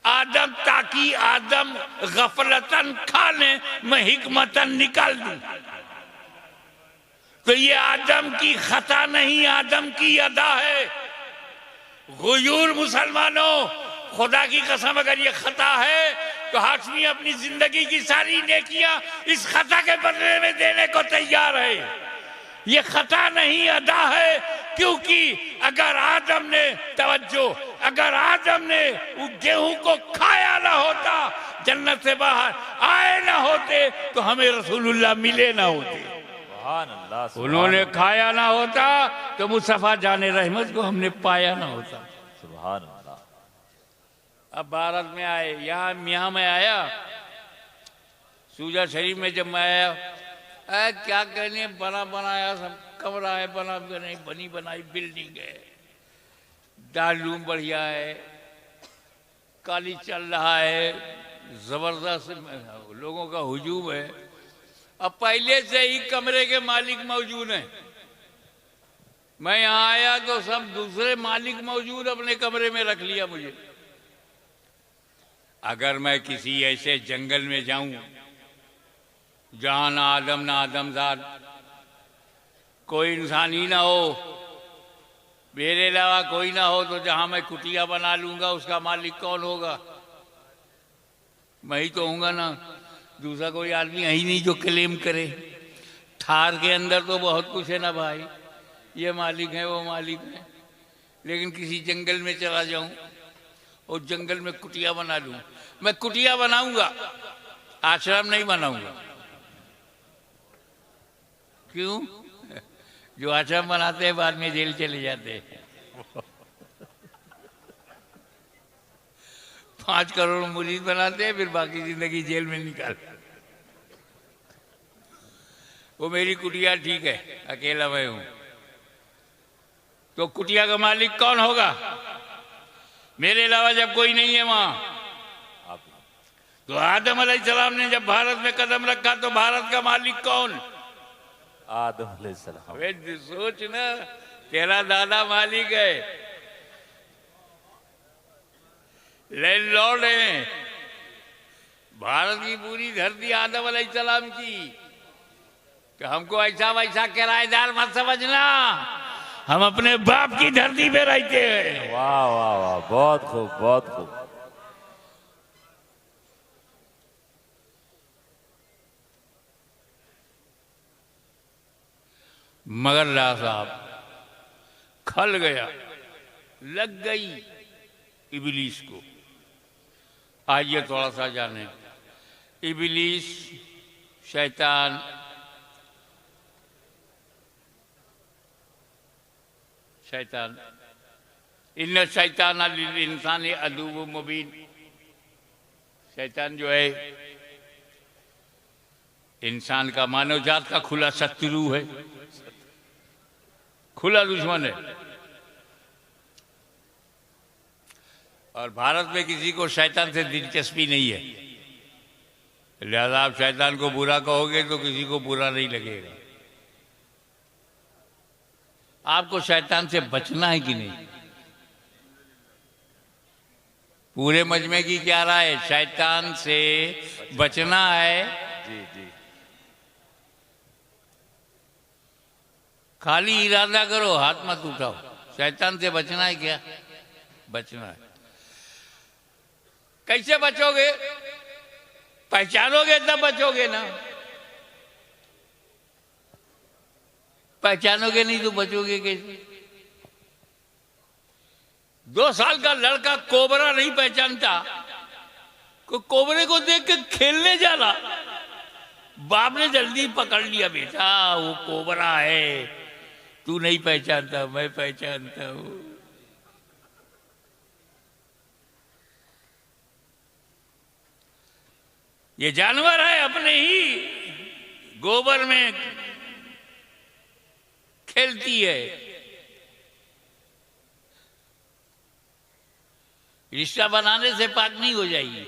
आदम, ताकि आदम गफलतन खाने में हिकमतन निकाल दूं। तो ये आदम की खता नहीं, आदम की अदा है। गुयूर मुसलमानों, खुदा की कसम अगर ये खता है तो हाशमी अपनी जिंदगी की सारी नेकियां इस खता के बदले में देने को तैयार है। ये खता नहीं, अदा है। क्योंकि अगर आदम ने तवज्जो, अगर आदम ने उस गेहूं को खाया ना होता, जन्नत से बाहर आए ना होते, तो हमें रसूलुल्लाह मिले ना होते। उन्होंने खाया ना होता तो मुस्तफा जाने रहमत को हमने पाया ना होता। सुभान अल्लाह। अब भारत में आए, यहाँ में आया, सूजा शरीफ में जब मैं आया, क्या कहने, बना बनाया सब कमरा है, बनी बनाई बिल्डिंग है, दारूम बढ़िया है, काली चल रहा है, जबरदस्त लोगों का हुजूम है। अब पहले से ही कमरे के मालिक मौजूद हैं। मैं यहाँ आया तो सब दूसरे मालिक मौजूद, अपने कमरे में रख लिया मुझे। अगर मैं किसी ऐसे जंगल में जाऊं जहां ना आदम ना आदमजाद, कोई इंसान ही ना हो, मेरे अलावा कोई ना हो, तो जहां मैं कुटिया बना लूंगा उसका मालिक कौन होगा? मैं ही तो होऊंगा ना, दूसरा कोई आदमी है ही नहीं जो क्लेम करे। थार के अंदर तो बहुत कुछ है ना भाई, ये मालिक है वो मालिक है। लेकिन किसी जंगल में चला जाऊं और जंगल में कुटिया बना लूं, मैं कुटिया बनाऊंगा, आश्रम नहीं बनाऊंगा। क्यों? जो आश्रम बनाते हैं बाद में जेल चले जाते हैं। 5 करोड़ मुरीद बनाते हैं, फिर बाकी जिंदगी जेल में निकाल। वो मेरी कुटिया ठीक है, अकेला मैं हूं, तो कुटिया का मालिक कौन होगा? मेरे अलावा जब कोई नहीं है वहां। तो आदम अलैहिस्सलाम ने जब भारत में कदम रखा तो भारत का मालिक कौन? आदम अलैहिस्सलाम। अबे सोच ना, तेरा दादा मालिक है, लैंडलॉर्ड है। भारत की पूरी धरती आदम अलैहिस्सलाम की। तो हमको ऐसा वैसा किराएदार मत समझना, हम अपने बाप की धरती पे रहते हैं। वाह वाह वाह, बहुत खूब बहुत खूब। मगर ला साहब खल गया, लग गई इबलीस को। आइए थोड़ा सा जाने, इबलीस शैतान शैतान इन्न शैतान लिल इंसानी अदुव्वुम मुबीन। शैतान जो है इंसान का, मानव जात का खुला शत्रु है, खुला दुश्मन है। और भारत में किसी को शैतान से दिलचस्पी नहीं है, लिहाजा आप शैतान को बुरा कहोगे तो किसी को बुरा नहीं लगेगा। आपको शैतान से बचना है कि नहीं? पूरे मजमे की क्या राय है? शैतान से बचना है। जी जी, खाली इरादा करो, हाथ मत उठाओ। शैतान से बचना है क्या? बचना है। कैसे बचोगे? पहचानोगे तब बचोगे ना। पहचानोगे नहीं तो बचोगे कैसे? 2 साल का लड़का कोबरा नहीं पहचानता, कोबरे को देख के खेलने जा रहा, बाप ने जल्दी पकड़ लिया, बेटा वो कोबरा है, तू नहीं पहचानता, मैं पहचानता हूं। ये जानवर है, अपने ही गोबर में खेलती है। रिश्ता बनाने से पाक नहीं हो जाएगी।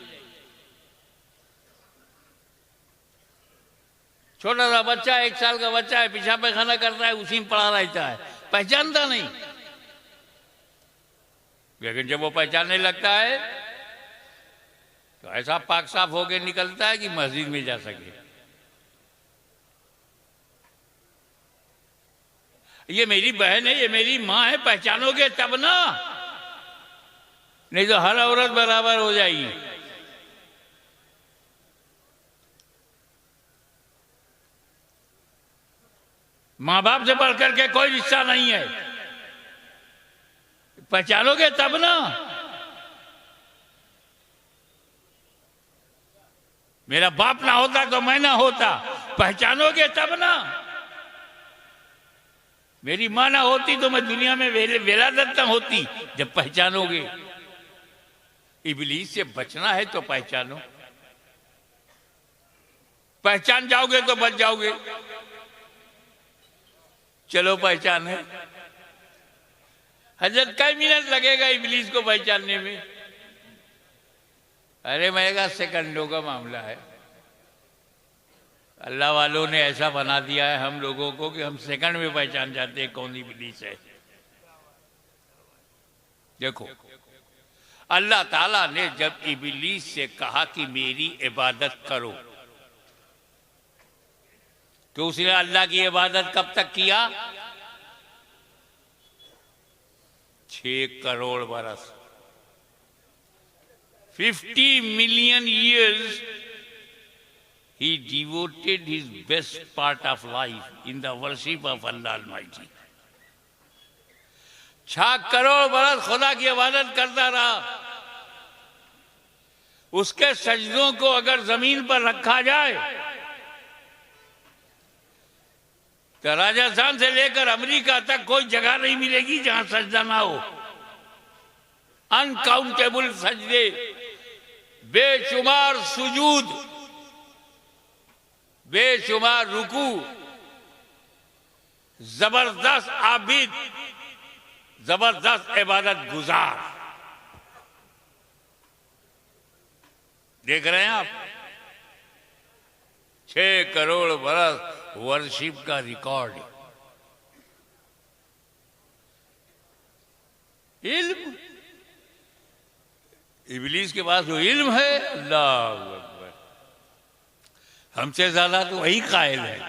छोटा सा बच्चा, 1 साल का बच्चा है, पेशाब पैखाना करता है, उसी में पड़ा रहता है, पहचानता नहीं। लेकिन जब वो पहचानने लगता है तो ऐसा पाक साफ होके निकलता है कि मस्जिद में जा सके। ये मेरी बहन है, ये मेरी माँ है, पहचानोगे तब ना, नहीं तो हर औरत बराबर हो जाएगी। माँ बाप से बढ़ करके कोई रिश्ता नहीं है, पहचानोगे तब ना। मेरा बाप ना होता तो मैं ना होता, पहचानोगे तब ना। मेरी माँ ना होती तो मैं दुनिया में वेलादत ना होती, जब पहचानोगे। इब्लीस से बचना है तो पहचानो, पहचान जाओगे तो बच जाओगे। चलो पहचाने। हजरत कई मिनट लगेगा इब्लीस को पहचानने में? अरे मैं कहा सेकंडों का मामला है। अल्लाह वालों ने ऐसा बना दिया है हम लोगों को कि हम सेकंड में पहचान जाते हैं कौन इब्लीस है। देखो, अल्लाह ताला ने जब इब्लीस से कहा कि मेरी इबादत करो, तो उसने अल्लाह की इबादत कब तक किया? 6 करोड़ बरस, 50 million years he devoted his best part of life in the worship of Allah Almighty। 6 crore बरस खुदा की इबादत करता रहा। उसके सजदों को अगर जमीन पर रखा जाए तो राजस्थान से लेकर अमेरिका तक कोई जगह नहीं मिलेगी जहां सजदा ना हो। अनकाउंटेबल सजदे, बेशुमार सुजूद, बेशुमार रुकू, जबरदस्त आबिद, जबरदस्त इबादत गुजार। देख रहे हैं आप, 6 करोड़ बरस वर्शिप का रिकॉर्ड। इल्म, इब्लीस के पास जो इल्म है, अल्लाह अकबर, हमसे ज्यादा तो वही कायल है।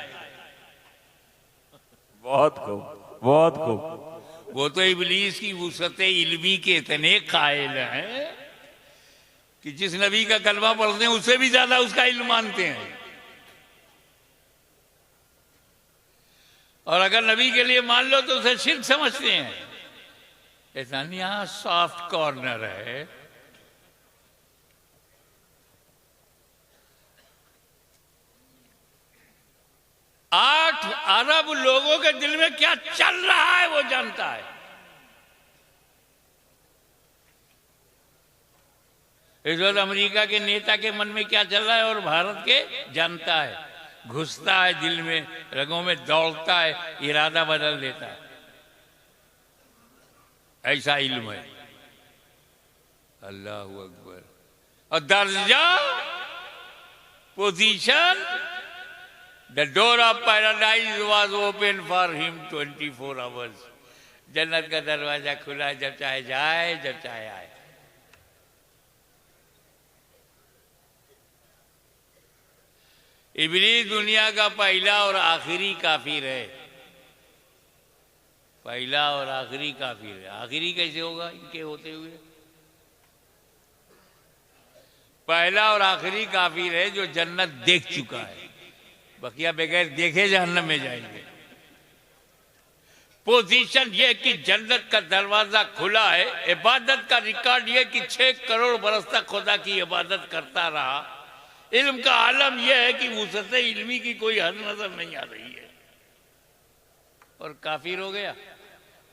बहुत खूब, बहुत खूब। वो तो इब्लीस की वुसअत इल्मी के इतने कायल हैं कि जिस नबी का कलमा पढ़ते हैं उससे भी ज्यादा उसका इल्म मानते हैं। और अगर नबी के लिए मान लो तो उसे शिर्क समझते हैं। इतना यहां सॉफ्ट कॉर्नर है। आठ अरब लोगों के दिल में क्या चल रहा है वो जानता है। इस वक्त अमेरिका के नेता के मन में क्या चल रहा है और भारत के जानता है। घुसता है दिल में, रगों में दौड़ता है, इरादा बदल देता है। ऐसा इल्म है। अल्लाह अकबर। और दर्जा, position, the door of paradise was open for him 24 hours. जन्नत का दरवाजा खुला है, जब चाहे जाए, जब चाहे आए। इब्लीस दुनिया का पहला और आखिरी काफिर है। पहला और आखिरी काफिर है। आखिरी कैसे होगा इनके होते हुए? पहला और आखिरी काफिर है जो जन्नत देख चुका है, बकिया बगैर देखे जहन्नम में जाएंगे। पोजीशन ये कि जन्नत का दरवाजा खुला है, इबादत का रिकॉर्ड ये कि 6 करोड़ बरस तक खुदा की इबादत करता रहा। इल्म का आलम यह है कि वुसअत इल्मी की कोई हद नजर नहीं आ रही है, और काफिर हो गया।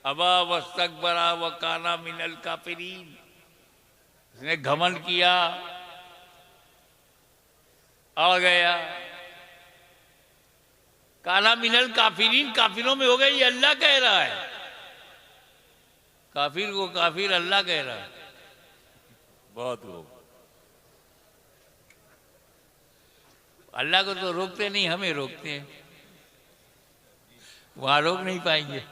अबा वस्तकबरा व काना मिनल काफिरीन, उसने घमंड किया, आ गया। काना मिनल काफिरीन, काफिरों में हो गया, ये अल्लाह कह रहा है। काफिर को काफिर अल्लाह कह रहा है। बहुत खूब। अल्लाह को तो रोकते नहीं, हमें रोकते हैं, वहां रोक नहीं पाएंगे।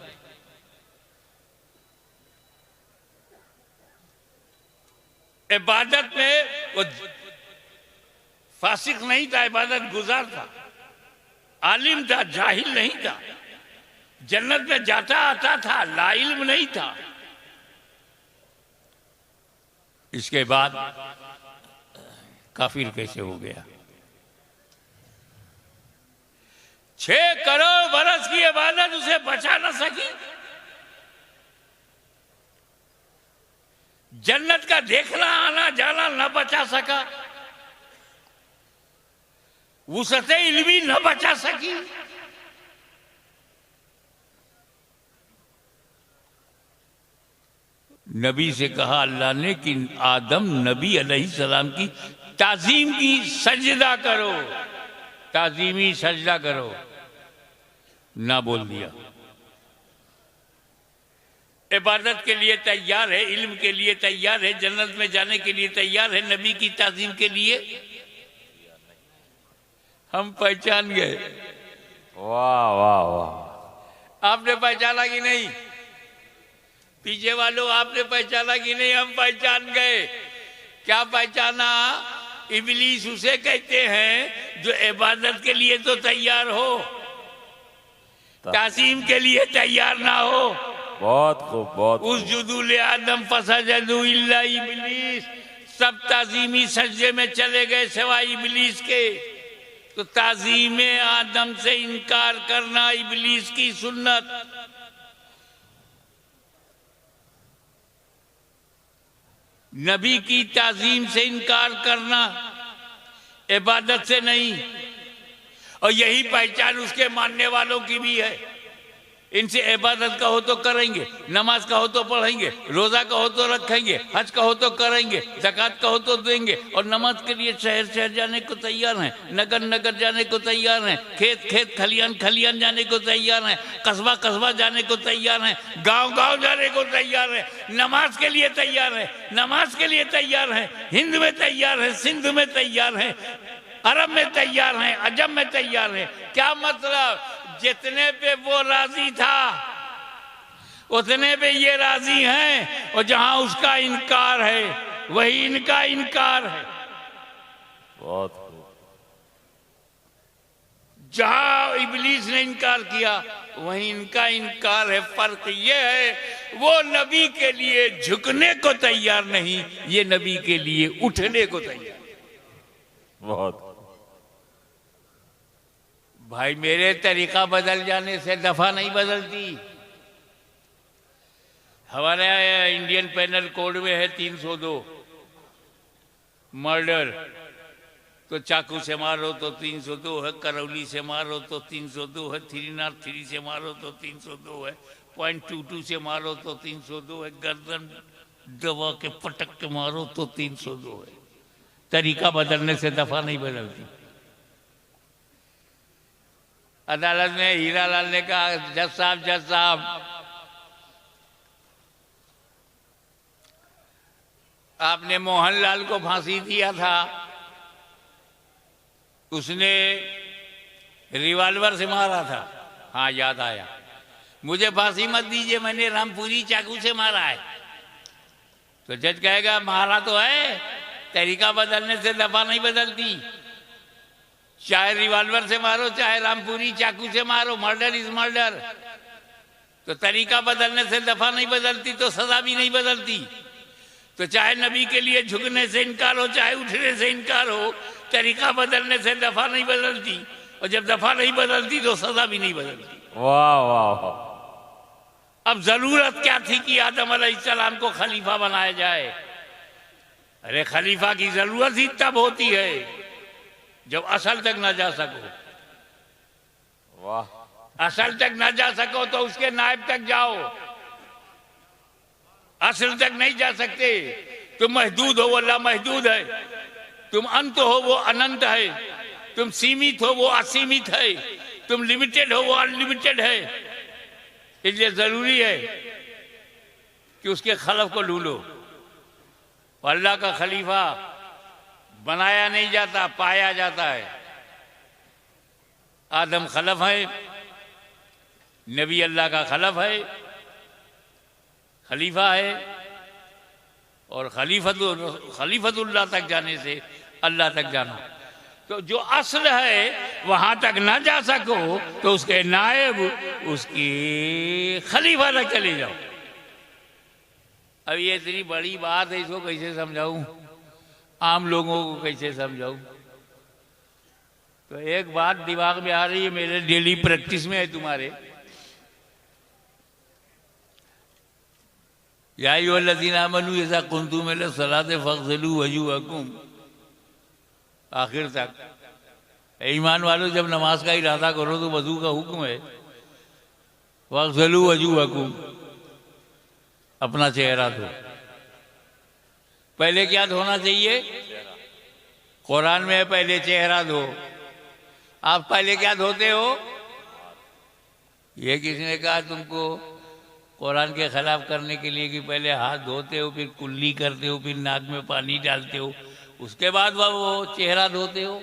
इबादत में वो फासिक नहीं था, इबादत गुजार था, आलिम था, जाहिल नहीं था, जन्नत में जाता आता था, लाइल्म नहीं था। इसके बाद काफिर कैसे हो गया? 6 करोड़ बरस की इबादत उसे बचा न सकी। जन्नत का देखना आना जाना न बचा सका, वुसअत इल्मी न बचा सकी। नबी से कहा अल्लाह ने कि आदम नबी अलैहिस्सलाम की ताजीम की सजदा करो, ताजीमी सजदा करो, ना बोल दिया। इबादत के लिए तैयार है, इल्म के लिए तैयार है, जन्नत में जाने के लिए तैयार है, नबी की ताजीम के लिए हम पहचान गए। वाह वाह वाह। आपने पहचाना कि नहीं? पीछे वालों आपने पहचाना कि नहीं? हम पहचान गए। क्या पहचाना? इब्लीस उसे कहते हैं जो इबादत के लिए तो तैयार हो, तासीम के लिए तैयार ना हो। बहुत खूब, बहुत उस जुदूल आदम फसजदू इल्ला इब्लीस, सब ताजीमी सजदे में चले गए सिवाय इब्लीस के। तो ताजीम आदम से इनकार करना इब्लीस की सुन्नत। नबी की ताजीम से इनकार करना इबादत से नहीं, और यही पहचान उसके मानने वालों की भी है। इनसे इबादत का हो तो करेंगे, नमाज का हो तो पढ़ेंगे, रोजा का हो तो रखेंगे, हज का हो तो करेंगे, ज़कात का हो तो देंगे, और नमाज के लिए शहर शहर जाने को तैयार हैं, नगर नगर जाने को तैयार हैं, खेत खेत खलियान खलियान जाने को तैयार हैं, कस्बा कस्बा जाने को तैयार हैं, गांव गांव जाने को तैयार हैं, नमाज के लिए तैयार हैं, नमाज के लिए तैयार हैं, हिंद में तैयार हैं, सिंध में तैयार हैं, अरब में तैयार हैं, अजम में तैयार हैं। क्या मतलब? जितने पे वो राजी था उतने पे ये राजी हैं, और जहां उसका इनकार है वही इनका इनकार है। बहुत खूब। जहां इब्लीस ने इनकार किया वहीं इनका इनकार है। फर्क ये है, वो नबी के लिए झुकने को तैयार नहीं, ये नबी के लिए उठने को तैयार। बहुत भाई मेरे तरीका बदल जाने से दफा नहीं बदलती। हमारे इंडियन पेनल कोड में है 302 मर्डर, तो चाकू से मारो तो 302 है, करौली से मारो तो 302 है, 303 से मारो तो 302 है, .22 से मारो तो 302 है, गर्दन दबा के पटक के मारो तो 302 है। तरीका बदलने से दफा नहीं बदलती। अदालत में हीरालाल ने कहा जज साहब आपने मोहनलाल को फांसी दिया था, उसने रिवॉल्वर से मारा था। हाँ याद आया, मुझे फांसी मत दीजिए, मैंने रामपुरी चाकू से मारा है। तो जज कहेगा मारा तो है, तरीका बदलने से दफा नहीं बदलती। चाहे रिवॉल्वर से मारो चाहे रामपुरी चाकू से मारो, मर्डर इज मर्डर। तो तरीका बदलने से दफा नहीं बदलती तो सजा भी नहीं बदलती। तो चाहे नबी के लिए झुकने से इनकार हो चाहे उठने से इनकार हो, तरीका बदलने से दफा नहीं बदलती, और जब दफा नहीं बदलती तो सजा भी नहीं बदलती। वाह वाह वाह। अब जरूरत क्या थी कि आदम अलैहिस्सलाम को खलीफा बनाया जाए? अरे खलीफा की जरूरत ही तब होती है जब असल तक ना जा सको। वाह, असल तक ना जा सको तो उसके नायब तक जाओ। असल तक नहीं जा सकते। तुम महदूद हो, वो लामहदूद है। तुम अंत हो, वो अनंत है। तुम सीमित हो, वो असीमित है। तुम लिमिटेड हो, वो अनलिमिटेड है। इसलिए जरूरी है कि उसके खलफ को ढूंढो। अल्लाह का खलीफा बनाया नहीं जाता, पाया जाता है। आदम खलफ है, नबी अल्लाह का खलफ है, खलीफा है। और खलीफतुल्लाह तक जाने से अल्लाह तक जाना। तो जो असल है वहां तक ना जा सको तो उसके नायब, उसकी खलीफा तक चले जाओ। अब ये इतनी बड़ी बात है, इसको कैसे समझाऊं? आम लोगों को कैसे समझाऊं? तो एक बात दिमाग में आ रही है, मेरे डेली प्रैक्टिस में है तुम्हारे। या अय्युहल्लज़ीना आमनू इज़ा कुंतुम इला सलाति फ़ग़सिलू वजूहकुम, आखिर तक। ईमान वालों, जब नमाज का इरादा करो तो वजू का हुक्म है। फ़ग़सिलू वजूहकुम, अपना चेहरा धो। पहले क्या धोना चाहिए? कुरान में है पहले चेहरा धो। आप पहले क्या धोते हो? ये किसी ने कहा तुमको कुरान के खिलाफ करने के लिए कि पहले हाथ धोते हो, फिर कुल्ली करते हो, फिर नाक में पानी डालते हो, उसके बाद वो चेहरा धोते हो।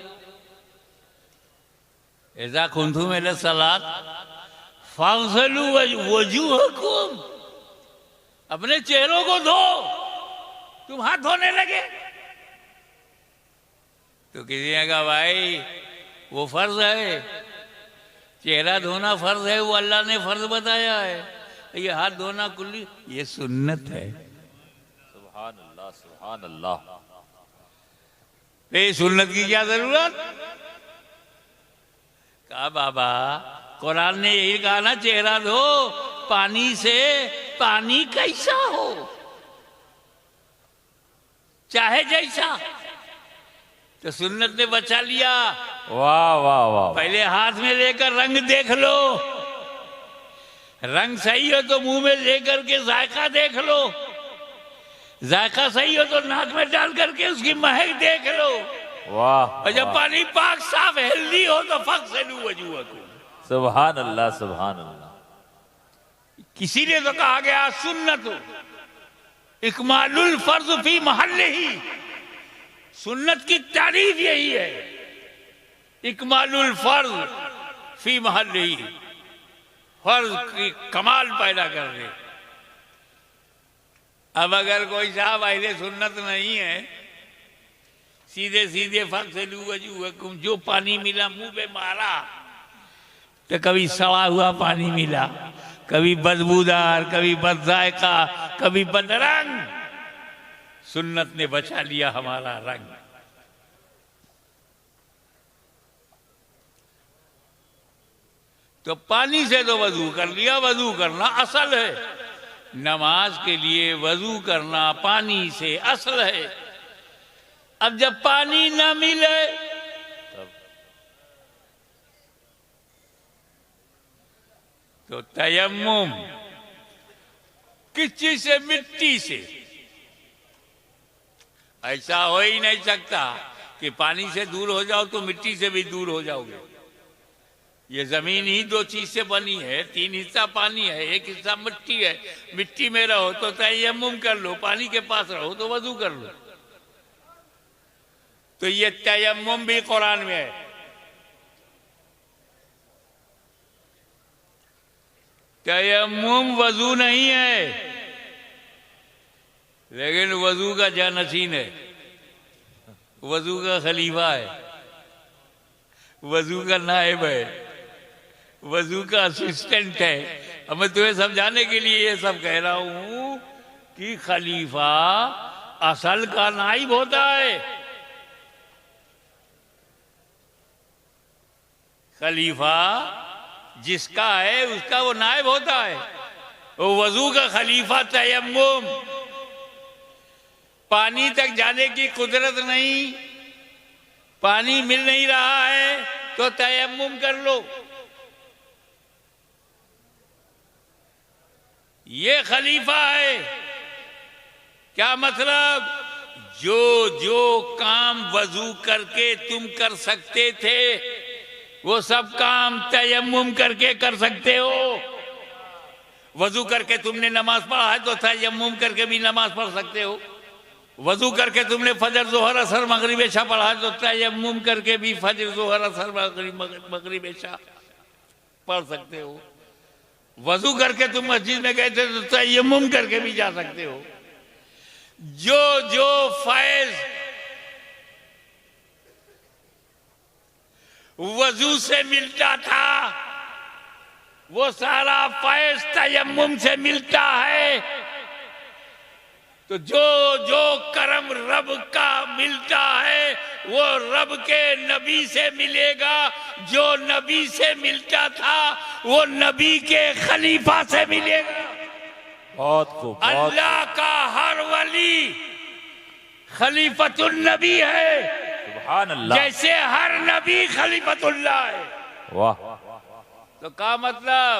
ऐसा कुंतुम इला सलात फ़ग़सिलू वजूहकुम, अपने चेहरों को धो। तुम हाथ धोने लगे तो किसी ने कहा भाई वो फर्ज है, चेहरा धोना फर्ज है, वो अल्लाह ने फर्ज बताया है। ये हाथ धोना कुल्ली ये सुन्नत है। सुभान अल्लाह, सुभान अल्लाह। ये सुन्नत की क्या जरूरत? कहा बाबा कुरान ने यही कहा ना, चेहरा धो पानी से। पानी कैसा हो, चाहे जैसा, तो सुन्नत ने बचा लिया। वाह वाह वाह। पहले हाथ में लेकर रंग देख लो, रंग सही हो तो मुंह में लेकर के जायका देख लो, जायका सही हो तो नाक में डाल करके उसकी महक देख लो। वाह। और जब पानी पाक साफ हेल्दी हो तो फ़ग़सिलू वजूहकुम। सुभान अल्लाह, सुभान अल्लाह। किसी ने तो कहा गया सुन्नत इकमालुल फर्ज फी महल्लिही, सुन्नत की तारीफ यही है, इकमालुल फर्ज फी महल्लिही, फर्ज की कमाल पैदा कर दे। अब अगर कोई साहब अहले सुन्नत नहीं है, सीधे सीधे फ़ग़सिलू वजूहकुम, जो पानी मिला मुंह पे मारा, तो कभी सड़ा हुआ पानी मिला, कभी बदबूदार, कभी बदजायका, कभी बदरंग। सुन्नत ने बचा लिया हमारा रंग। तो पानी से तो वजू कर लिया, वजू करना असल है। नमाज के लिए वजू करना पानी से असल है। अब जब पानी न मिले तो तयम्मुम, किस चीज से? मिट्टी से। ऐसा हो ही नहीं सकता कि पानी से दूर हो जाओ तो मिट्टी से भी दूर हो जाओगे। ये जमीन ही दो चीज से बनी है, 3 हिस्सा पानी है, 1 हिस्सा मिट्टी है। मिट्टी में रहो तो तयम्मुम कर लो, पानी के पास रहो तो वजू कर लो। तो ये तयम्मुम भी कुरान में है। तयम्मुम वजू नहीं है, लेकिन वजू का जानशीन है, वजू का खलीफा है, वजू का नायब है, वजू का असिस्टेंट है। अब मैं तुम्हें समझाने के लिए ये सब कह रहा हूं कि खलीफा असल का नायब होता है। खलीफा जिसका है उसका वो नायब होता है। वो वजू का खलीफा तयम्मुम। पानी तक जाने की कुदरत नहीं, पानी मिल नहीं रहा है तो तयम्मुम कर लो। ये खलीफा है। क्या मतलब? जो जो काम वजू करके तुम कर सकते थे वो सब काम तयम्मुम करके कर सकते हो। वजू करके तुमने नमाज पढ़ा है तो तयम्मुम करके भी नमाज पढ़ सकते हो। वजू करके तुमने फजर जोहर असर मगरिब इशा पढ़ा है तो तयम्मुम करके भी फजर जोहर असर मगरिब इशा पढ़ सकते हो। वजू करके तुम मस्जिद में गए थे तो तयम्मुम करके भी जा सकते हो। जो जो फैज वजू से मिलता था वो सारा फैज तयम्मुम से मिलता है। तो जो जो करम रब का मिलता है वो रब के नबी से मिलेगा। जो नबी से मिलता था वो नबी के खलीफा से मिलेगा। बहुत खूब। अल्लाह का हर वली खलीफतुल नबी है, सुभान अल्लाह। जैसे हर नबी खलीफतुल्लाह है। वाह। तो क्या मतलब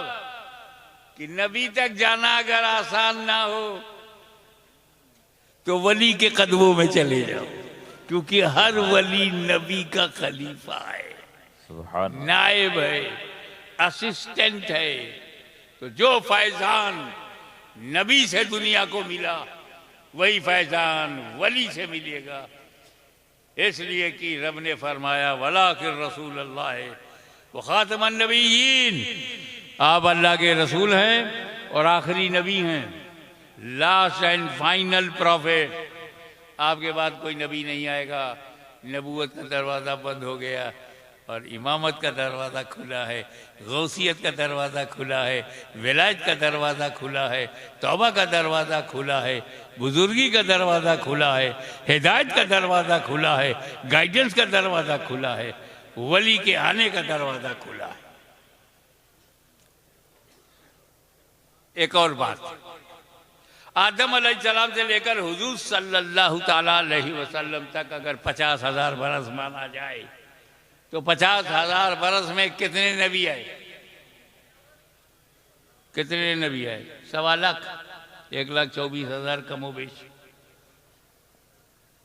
कि नबी तक जाना अगर आसान ना हो तो वली के कदमों में चले जाओ, क्योंकि हर वली नबी का खलीफा है, सुभान। नायब है, असिस्टेंट है। तो जो फैजान नबी से दुनिया को मिला वही फैजान वली से मिलेगा। इसलिए कि रब ने फरमाया वलाकिर रसूल अल्लाह है व खातमन नबीयीन, आप अल्लाह के रसूल हैं और आखिरी नबी हैं, लास्ट एंड फाइनल प्रॉफिट। आपके बाद कोई नबी नहीं आएगा। नबूवत का दरवाज़ा बंद हो गया और इमामत का दरवाज़ा खुला है, गौसियत का दरवाज़ा खुला है, विलायत का दरवाज़ा खुला है, तौबा का दरवाज़ा खुला है, बुजुर्गी का दरवाज़ा खुला है, हिदायत का दरवाज़ा खुला है, गाइडेंस का दरवाज़ा खुला है, वली के आने का दरवाज़ा खुला है। एक और बात, आदम अलैहिस्सलाम से लेकर हुजूर सल्लल्लाहु ताला अलैहि वसल्लम तक अगर 50,000 बरस माना जाए तो 50,000 बरस में कितने नबी आए? कितने नबी आए? 1.25 लाख, 1,24,000 कमोबेश।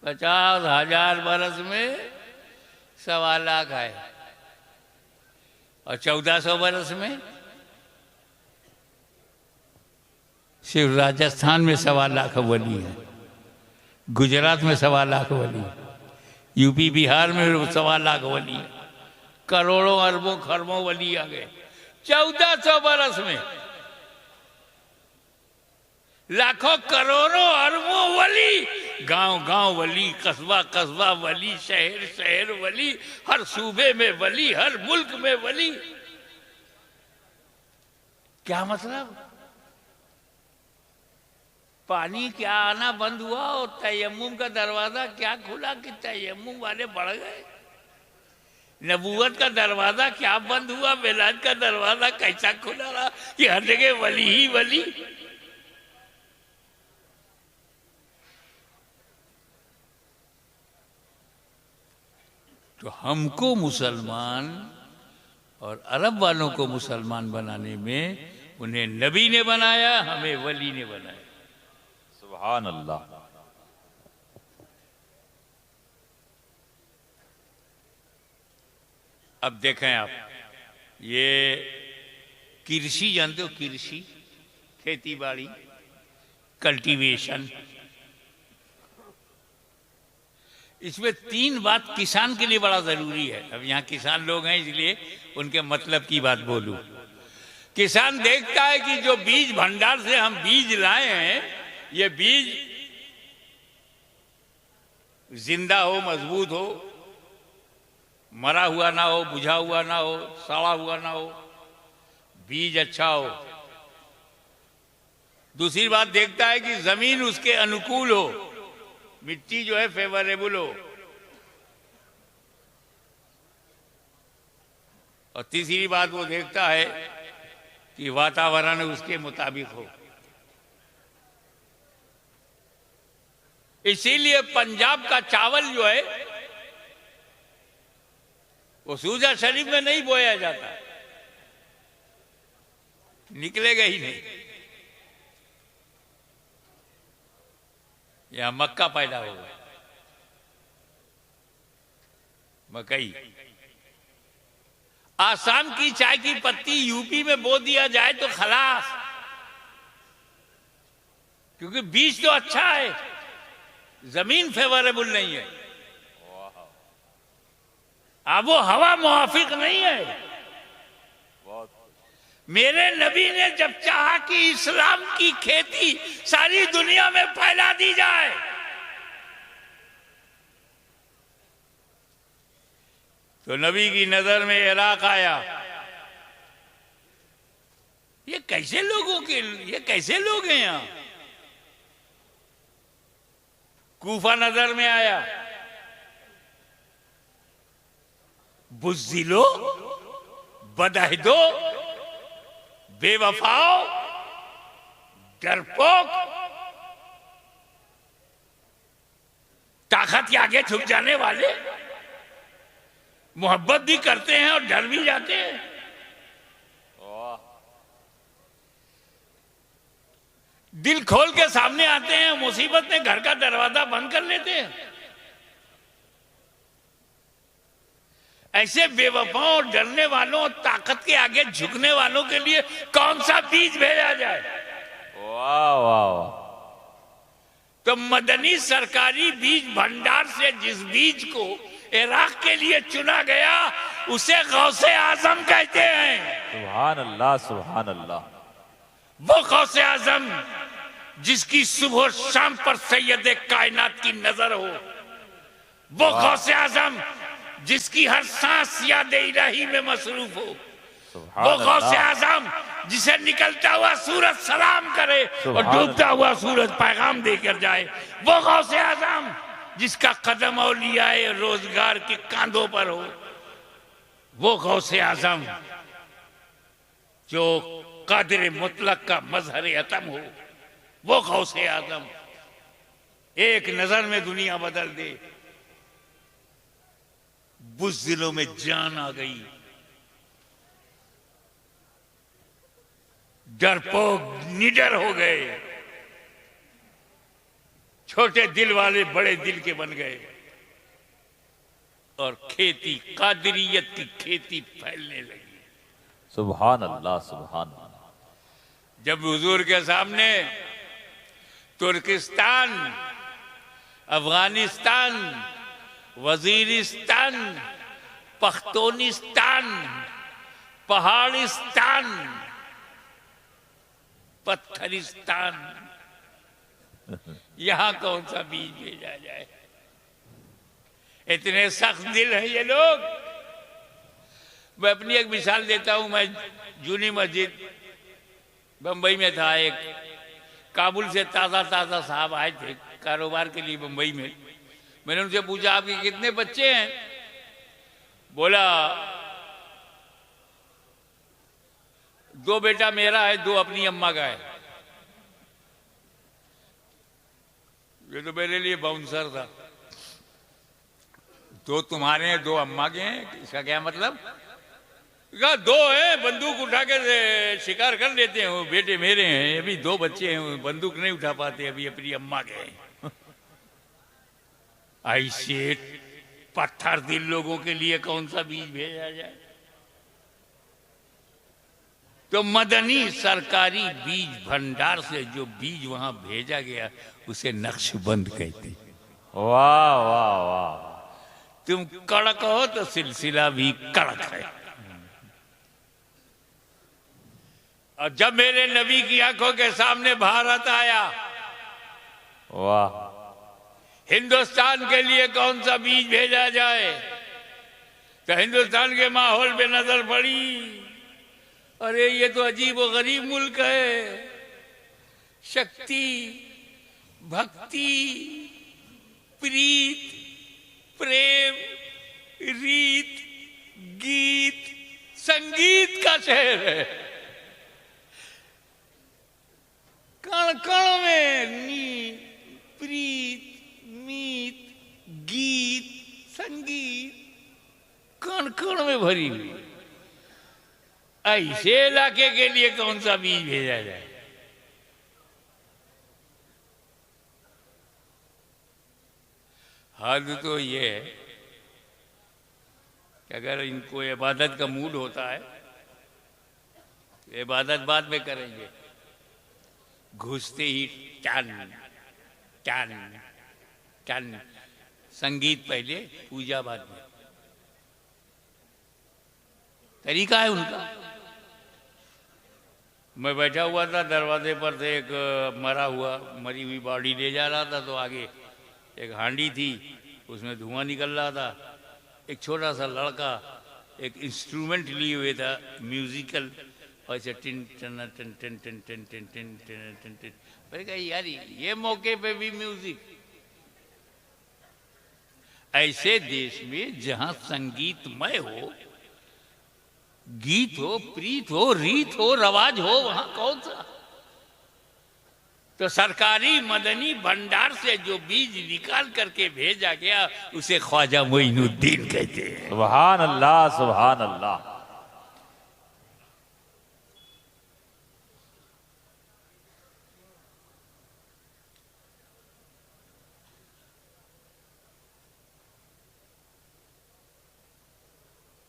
50,000 बरस में 1.25 लाख आए और 1400 बरस में सिर्फ राजस्थान में 1.25 लाख वली है, गुजरात में 1.25 लाख वली है, यूपी बिहार में 1.25 लाख वली है, करोड़ों अरबों खरबों वली आ गए 1400 बरस में। लाखों करोड़ों अरबों वली, गांव गांव वली, कस्बा कस्बा वली, शहर शहर वली, हर सूबे में वली, हर मुल्क में वली। क्या मतलब? पानी क्या आना बंद हुआ और तयम्मुम का दरवाजा क्या खुला कि तयम्मुम वाले बढ़ गए? नबूवत का दरवाजा क्या बंद हुआ, विलायत का दरवाजा कैसा खुला रहा कि हर जगह वली ही वली? तो हमको मुसलमान और अरब वालों को मुसलमान बनाने में उन्हें नबी ने बनाया, हमें वली ने बनाया। सुभान अल्लाह। अब देखें आप, ये कृषि जानते हो? कृषि, खेती बाड़ी, कल्टीवेशन, इसमें 3 बात किसान के लिए बड़ा जरूरी है। अब यहाँ किसान लोग हैं इसलिए उनके मतलब की बात बोलूं। किसान देखता है कि जो बीज भंडार से हम बीज लाए हैं, ये बीज जिंदा हो, मजबूत हो, मरा हुआ ना हो, बुझा हुआ ना हो, सड़ा हुआ ना हो, बीज अच्छा हो। दूसरी बात देखता है कि जमीन उसके अनुकूल हो, मिट्टी जो है फेवरेबल हो, और तीसरी बात वो देखता है कि वातावरण उसके मुताबिक हो। इसीलिए पंजाब का चावल जो है वो सूजा शरीफ में नहीं बोया जाता, निकलेगा ही नहीं। यहां मक्का पैदा होगा, मकई। आसाम की चाय की पत्ती यूपी में बो दिया जाए तो खलास, क्योंकि बीज तो अच्छा है, जमीन फेवरेबल नहीं है, अब वो हवा मुआफिक नहीं है। मेरे नबी ने जब चाहा कि इस्लाम की खेती सारी दुनिया में फैला दी जाए, तो नबी की नजर में इराक आया। ये कैसे लोग हैं यहां? कूफा नजर में आया। बुज़्दिलो, बदअहदो, बेवफाओ, डरपोक, ताकत के आगे झुक जाने वाले, मोहब्बत भी करते हैं और डर भी जाते हैं। दिल खोल के सामने आते हैं, मुसीबत में घर का दरवाजा बंद कर लेते हैं। ऐसे बेवफाओं और डरने वालों और ताकत के आगे झुकने वालों के लिए कौन सा बीज भेजा जाए? वाह वाह। तो मदनी सरकारी बीज भंडार से जिस बीज को इराक के लिए चुना गया उसे गौसे आजम कहते हैं। सुभान अल्लाह, सुभान अल्लाह। वो गौसे आजम जिसकी सुबह शाम पर सैयद कायनात की नजर हो, वो गौसे आजम जिसकी हर सांस याद इलाही में मसरूफ हो, वो गौसे आजम जिसे निकलता हुआ सूरज सलाम करे और डूबता हुआ सूरज पैगाम देकर जाए, वो गौसे आजम जिसका कदम औलियाए रोजगार के कांधों पर हो, वो गौसे आजम जो कादिर मुतलक का मजहर अतम हो, वो गौसे आजम एक नजर में दुनिया बदल दे। बुज़दिलों में जान आ गई, डरपोक निडर हो गए, छोटे दिल वाले बड़े दिल के बन गए और खेती, कादिरियत की खेती फैलने लगी। सुभान अल्लाह, सुभान अल्लाह। जब हुजूर के सामने तुर्किस्तान, अफगानिस्तान, वजीरिस्तान, पख्तूनिस्तान, पहाड़िस्तान, पत्थरिस्तान, यहां कौन सा बीज भेजा जाए? इतने सख्त दिल है ये लोग। मैं अपनी एक मिसाल देता हूं। मैं जूनी मस्जिद बंबई में था, एक काबुल से ताजा ताजा साहब आए थे कारोबार के लिए बंबई में। मैंने उनसे पूछा आपके कितने बच्चे हैं? बोला 2 बेटा मेरा है, 2 अपनी अम्मा का है। ये तो मेरे लिए बाउंसर था। 2 तुम्हारे हैं, 2 अम्मा के हैं, इसका क्या मतलब? कहा 2 है, बंदूक उठा के शिकार कर लेते हैं, वो बेटे मेरे हैं। अभी 2 बच्चे हैं, बंदूक नहीं उठा पाते, अभी अपनी अम्मा के हैं। ऐसे पत्थर दिल लोगों के लिए कौन सा बीज भेजा जाए? तो मदनी सरकारी बीज भंडार से जो बीज वहां भेजा गया उसे नक्शबंद कहते। वाह वाह वाह। तुम कड़क हो तो सिलसिला भी कड़क है। और जब मेरे नबी की आंखों के सामने भारत आया, वाह, हिंदुस्तान के लिए कौन सा बीज भेजा जाए? तो हिंदुस्तान के माहौल पे नजर पड़ी, अरे ये तो अजीब व गरीब मुल्क है। शक्ति, भक्ति, प्रीत, प्रेम, रीत, गीत, संगीत का शहर है। कण कण में नीत, प्रीत, गुण में भरी हुई। ऐसे इलाके के लिए कौन सा बीज भेजा जाए? हद तो ये है कि अगर इनको इबादत का मूड होता है तो इबादत बाद में करेंगे, घुसते ही टन टन टन, संगीत पहले, पूजा बाद में। तरीका है उनका। मैं बैठा हुआ था दरवाजे पर से, एक मरी हुई बॉडी ले जा रहा था, तो आगे एक हांडी थी, उसमें धुआं निकल रहा था। एक छोटा सा लड़का एक इंस्ट्रूमेंट लिए हुए था म्यूजिकल, ऐसे टिन टन टिन टिन टिन टिन टिन टिन टिन टिन टिन। मैंने कहा यार ये मौके पे भी म्यूजिक। ऐसे देश में जहां संगीतमय हो, गीत हो, प्रीत हो, रीत हो, रवाज हो, वहां कौन सा? तो सरकारी मदनी भंडार से जो बीज निकाल करके भेजा गया उसे ख्वाजा मोइनुद्दीन कहते हैं। सुभान अल्लाह, सुभान अल्लाह।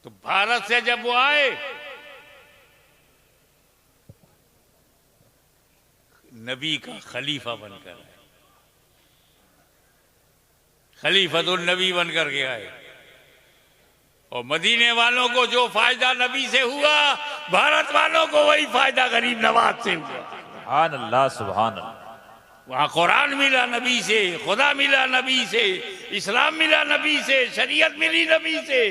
तो भारत से जब वो आए, नबी का खलीफा बनकर आए, खलीफतुल नबी बनकर के आए। और मदीने वालों को जो फायदा नबी से हुआ, भारत वालों को वही फायदा गरीब नवाज से हुआ। सुभान अल्लाह, सुभान अल्लाह। वहां कुरान मिला नबी से, खुदा मिला नबी से, इस्लाम मिला नबी से, शरीयत मिली नबी से।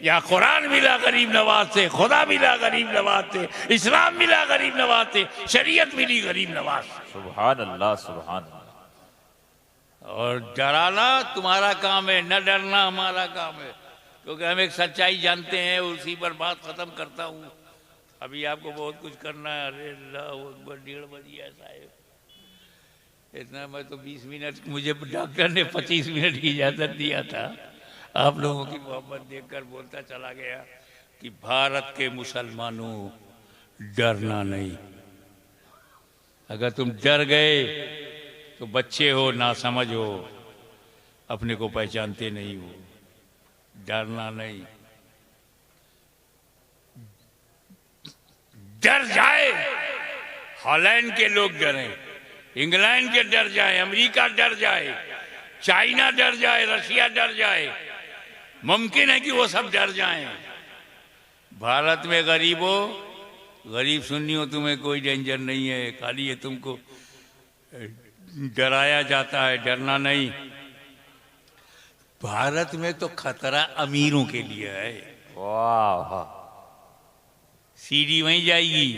यहाँ कुरान मिला गरीब नवाज से, खुदा मिला गरीब नवाज से, इस्लाम मिला गरीब नवाज से, शरीयत मिली गरीब नवाज से। सुभान अल्लाह, सुभान अल्लाह। और डराना तुम्हारा काम है, न डरना हमारा काम है, क्योंकि हम एक सच्चाई जानते हैं। उसी पर बात खत्म करता हूँ। अभी आपको बहुत कुछ करना है। अरे अल्लाह अकबर, 1:30 बज गया साहब। इतना मैं तो 20 मिनट, मुझे डॉक्टर ने 25 मिनट की इजाजत दिया था। आप लोगों की मोहब्बत देखकर बोलता चला गया कि भारत के मुसलमानों, डरना नहीं। अगर तुम डर गए तो बच्चे हो, ना समझ हो, अपने को पहचानते नहीं हो। डरना नहीं। डर जाए, हॉलैंड के लोग डरें, इंग्लैंड के डर जाए, अमेरिका डर जाए, चाइना डर जाए, रशिया डर जाए, मुमकिन है कि वो सब डर जाएं। भारत में गरीबों, गरीब सुन्नी हो, तुम्हें कोई डेंजर नहीं है। खाली ये तुमको डराया जाता है, डरना नहीं। भारत में तो खतरा अमीरों के लिए है। वाह, सीडी वहीं जाएगी,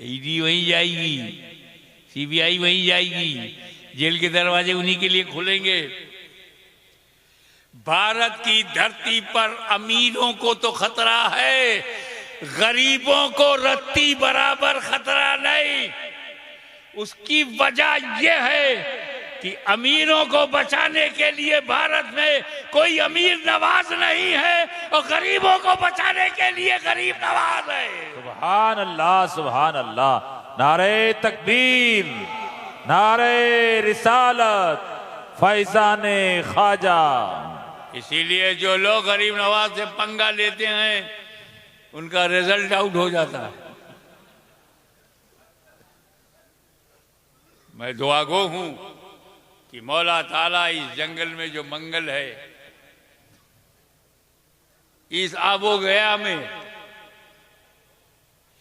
ईडी वहीं जाएगी, सीबीआई वहीं जाएगी, जेल के दरवाजे उन्हीं के लिए खुलेंगे। भारत की धरती पर अमीरों को तो खतरा है, गरीबों को रत्ती बराबर खतरा नहीं। उसकी वजह यह है कि अमीरों को बचाने के लिए भारत में कोई अमीर नवाज नहीं है, और गरीबों को बचाने के लिए गरीब नवाज है। सुभान अल्लाह, सुभान अल्लाह। नारे तकबीर, नारे रिसालत, फैजाने ख्वाजा। इसीलिए जो लोग गरीब नवाज से पंगा लेते हैं उनका रिजल्ट आउट हो जाता है। मैं दुआगो हूं कि मौला ताला इस जंगल में जो मंगल है, इस आबो गया में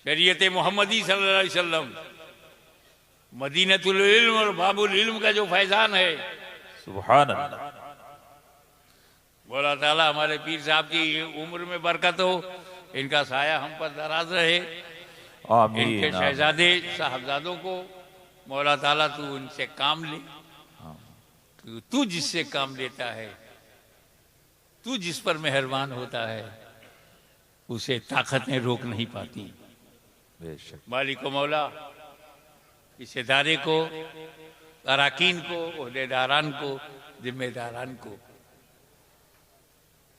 शरीयत मोहम्मदी सल्लल्लाहु अलैहि वसल्लम, मदीनतुल इल्म और बाबुल इल्म का जो फैजान है, सुभान अल्लाह। मौला ताला हमारे पीर साहब की उम्र में बरकत हो, इनका साया हम पर दराज रहे। आमीन। इनके शहजादे साहबजादों को मौला ताला तू उनसे काम ले। तू जिससे काम लेता है, तू जिस पर मेहरबान होता है, उसे ताकतें रोक नहीं पाती। बेशक। मालिक मौला इस इदारे को, अराकीन को, ओहदेदारान को, जिम्मेदारान को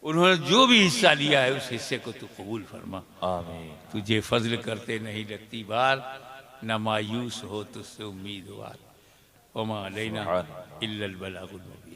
उन्होंने जो भी हिस्सा लिया है उस हिस्से को तू कबूल फरमा। आमीन। तुझे फजल करते नहीं लगती बार, न मायूस हो तुझसे उम्मीदवार। वमा अलैना इल्लल बलागुल मुबीन।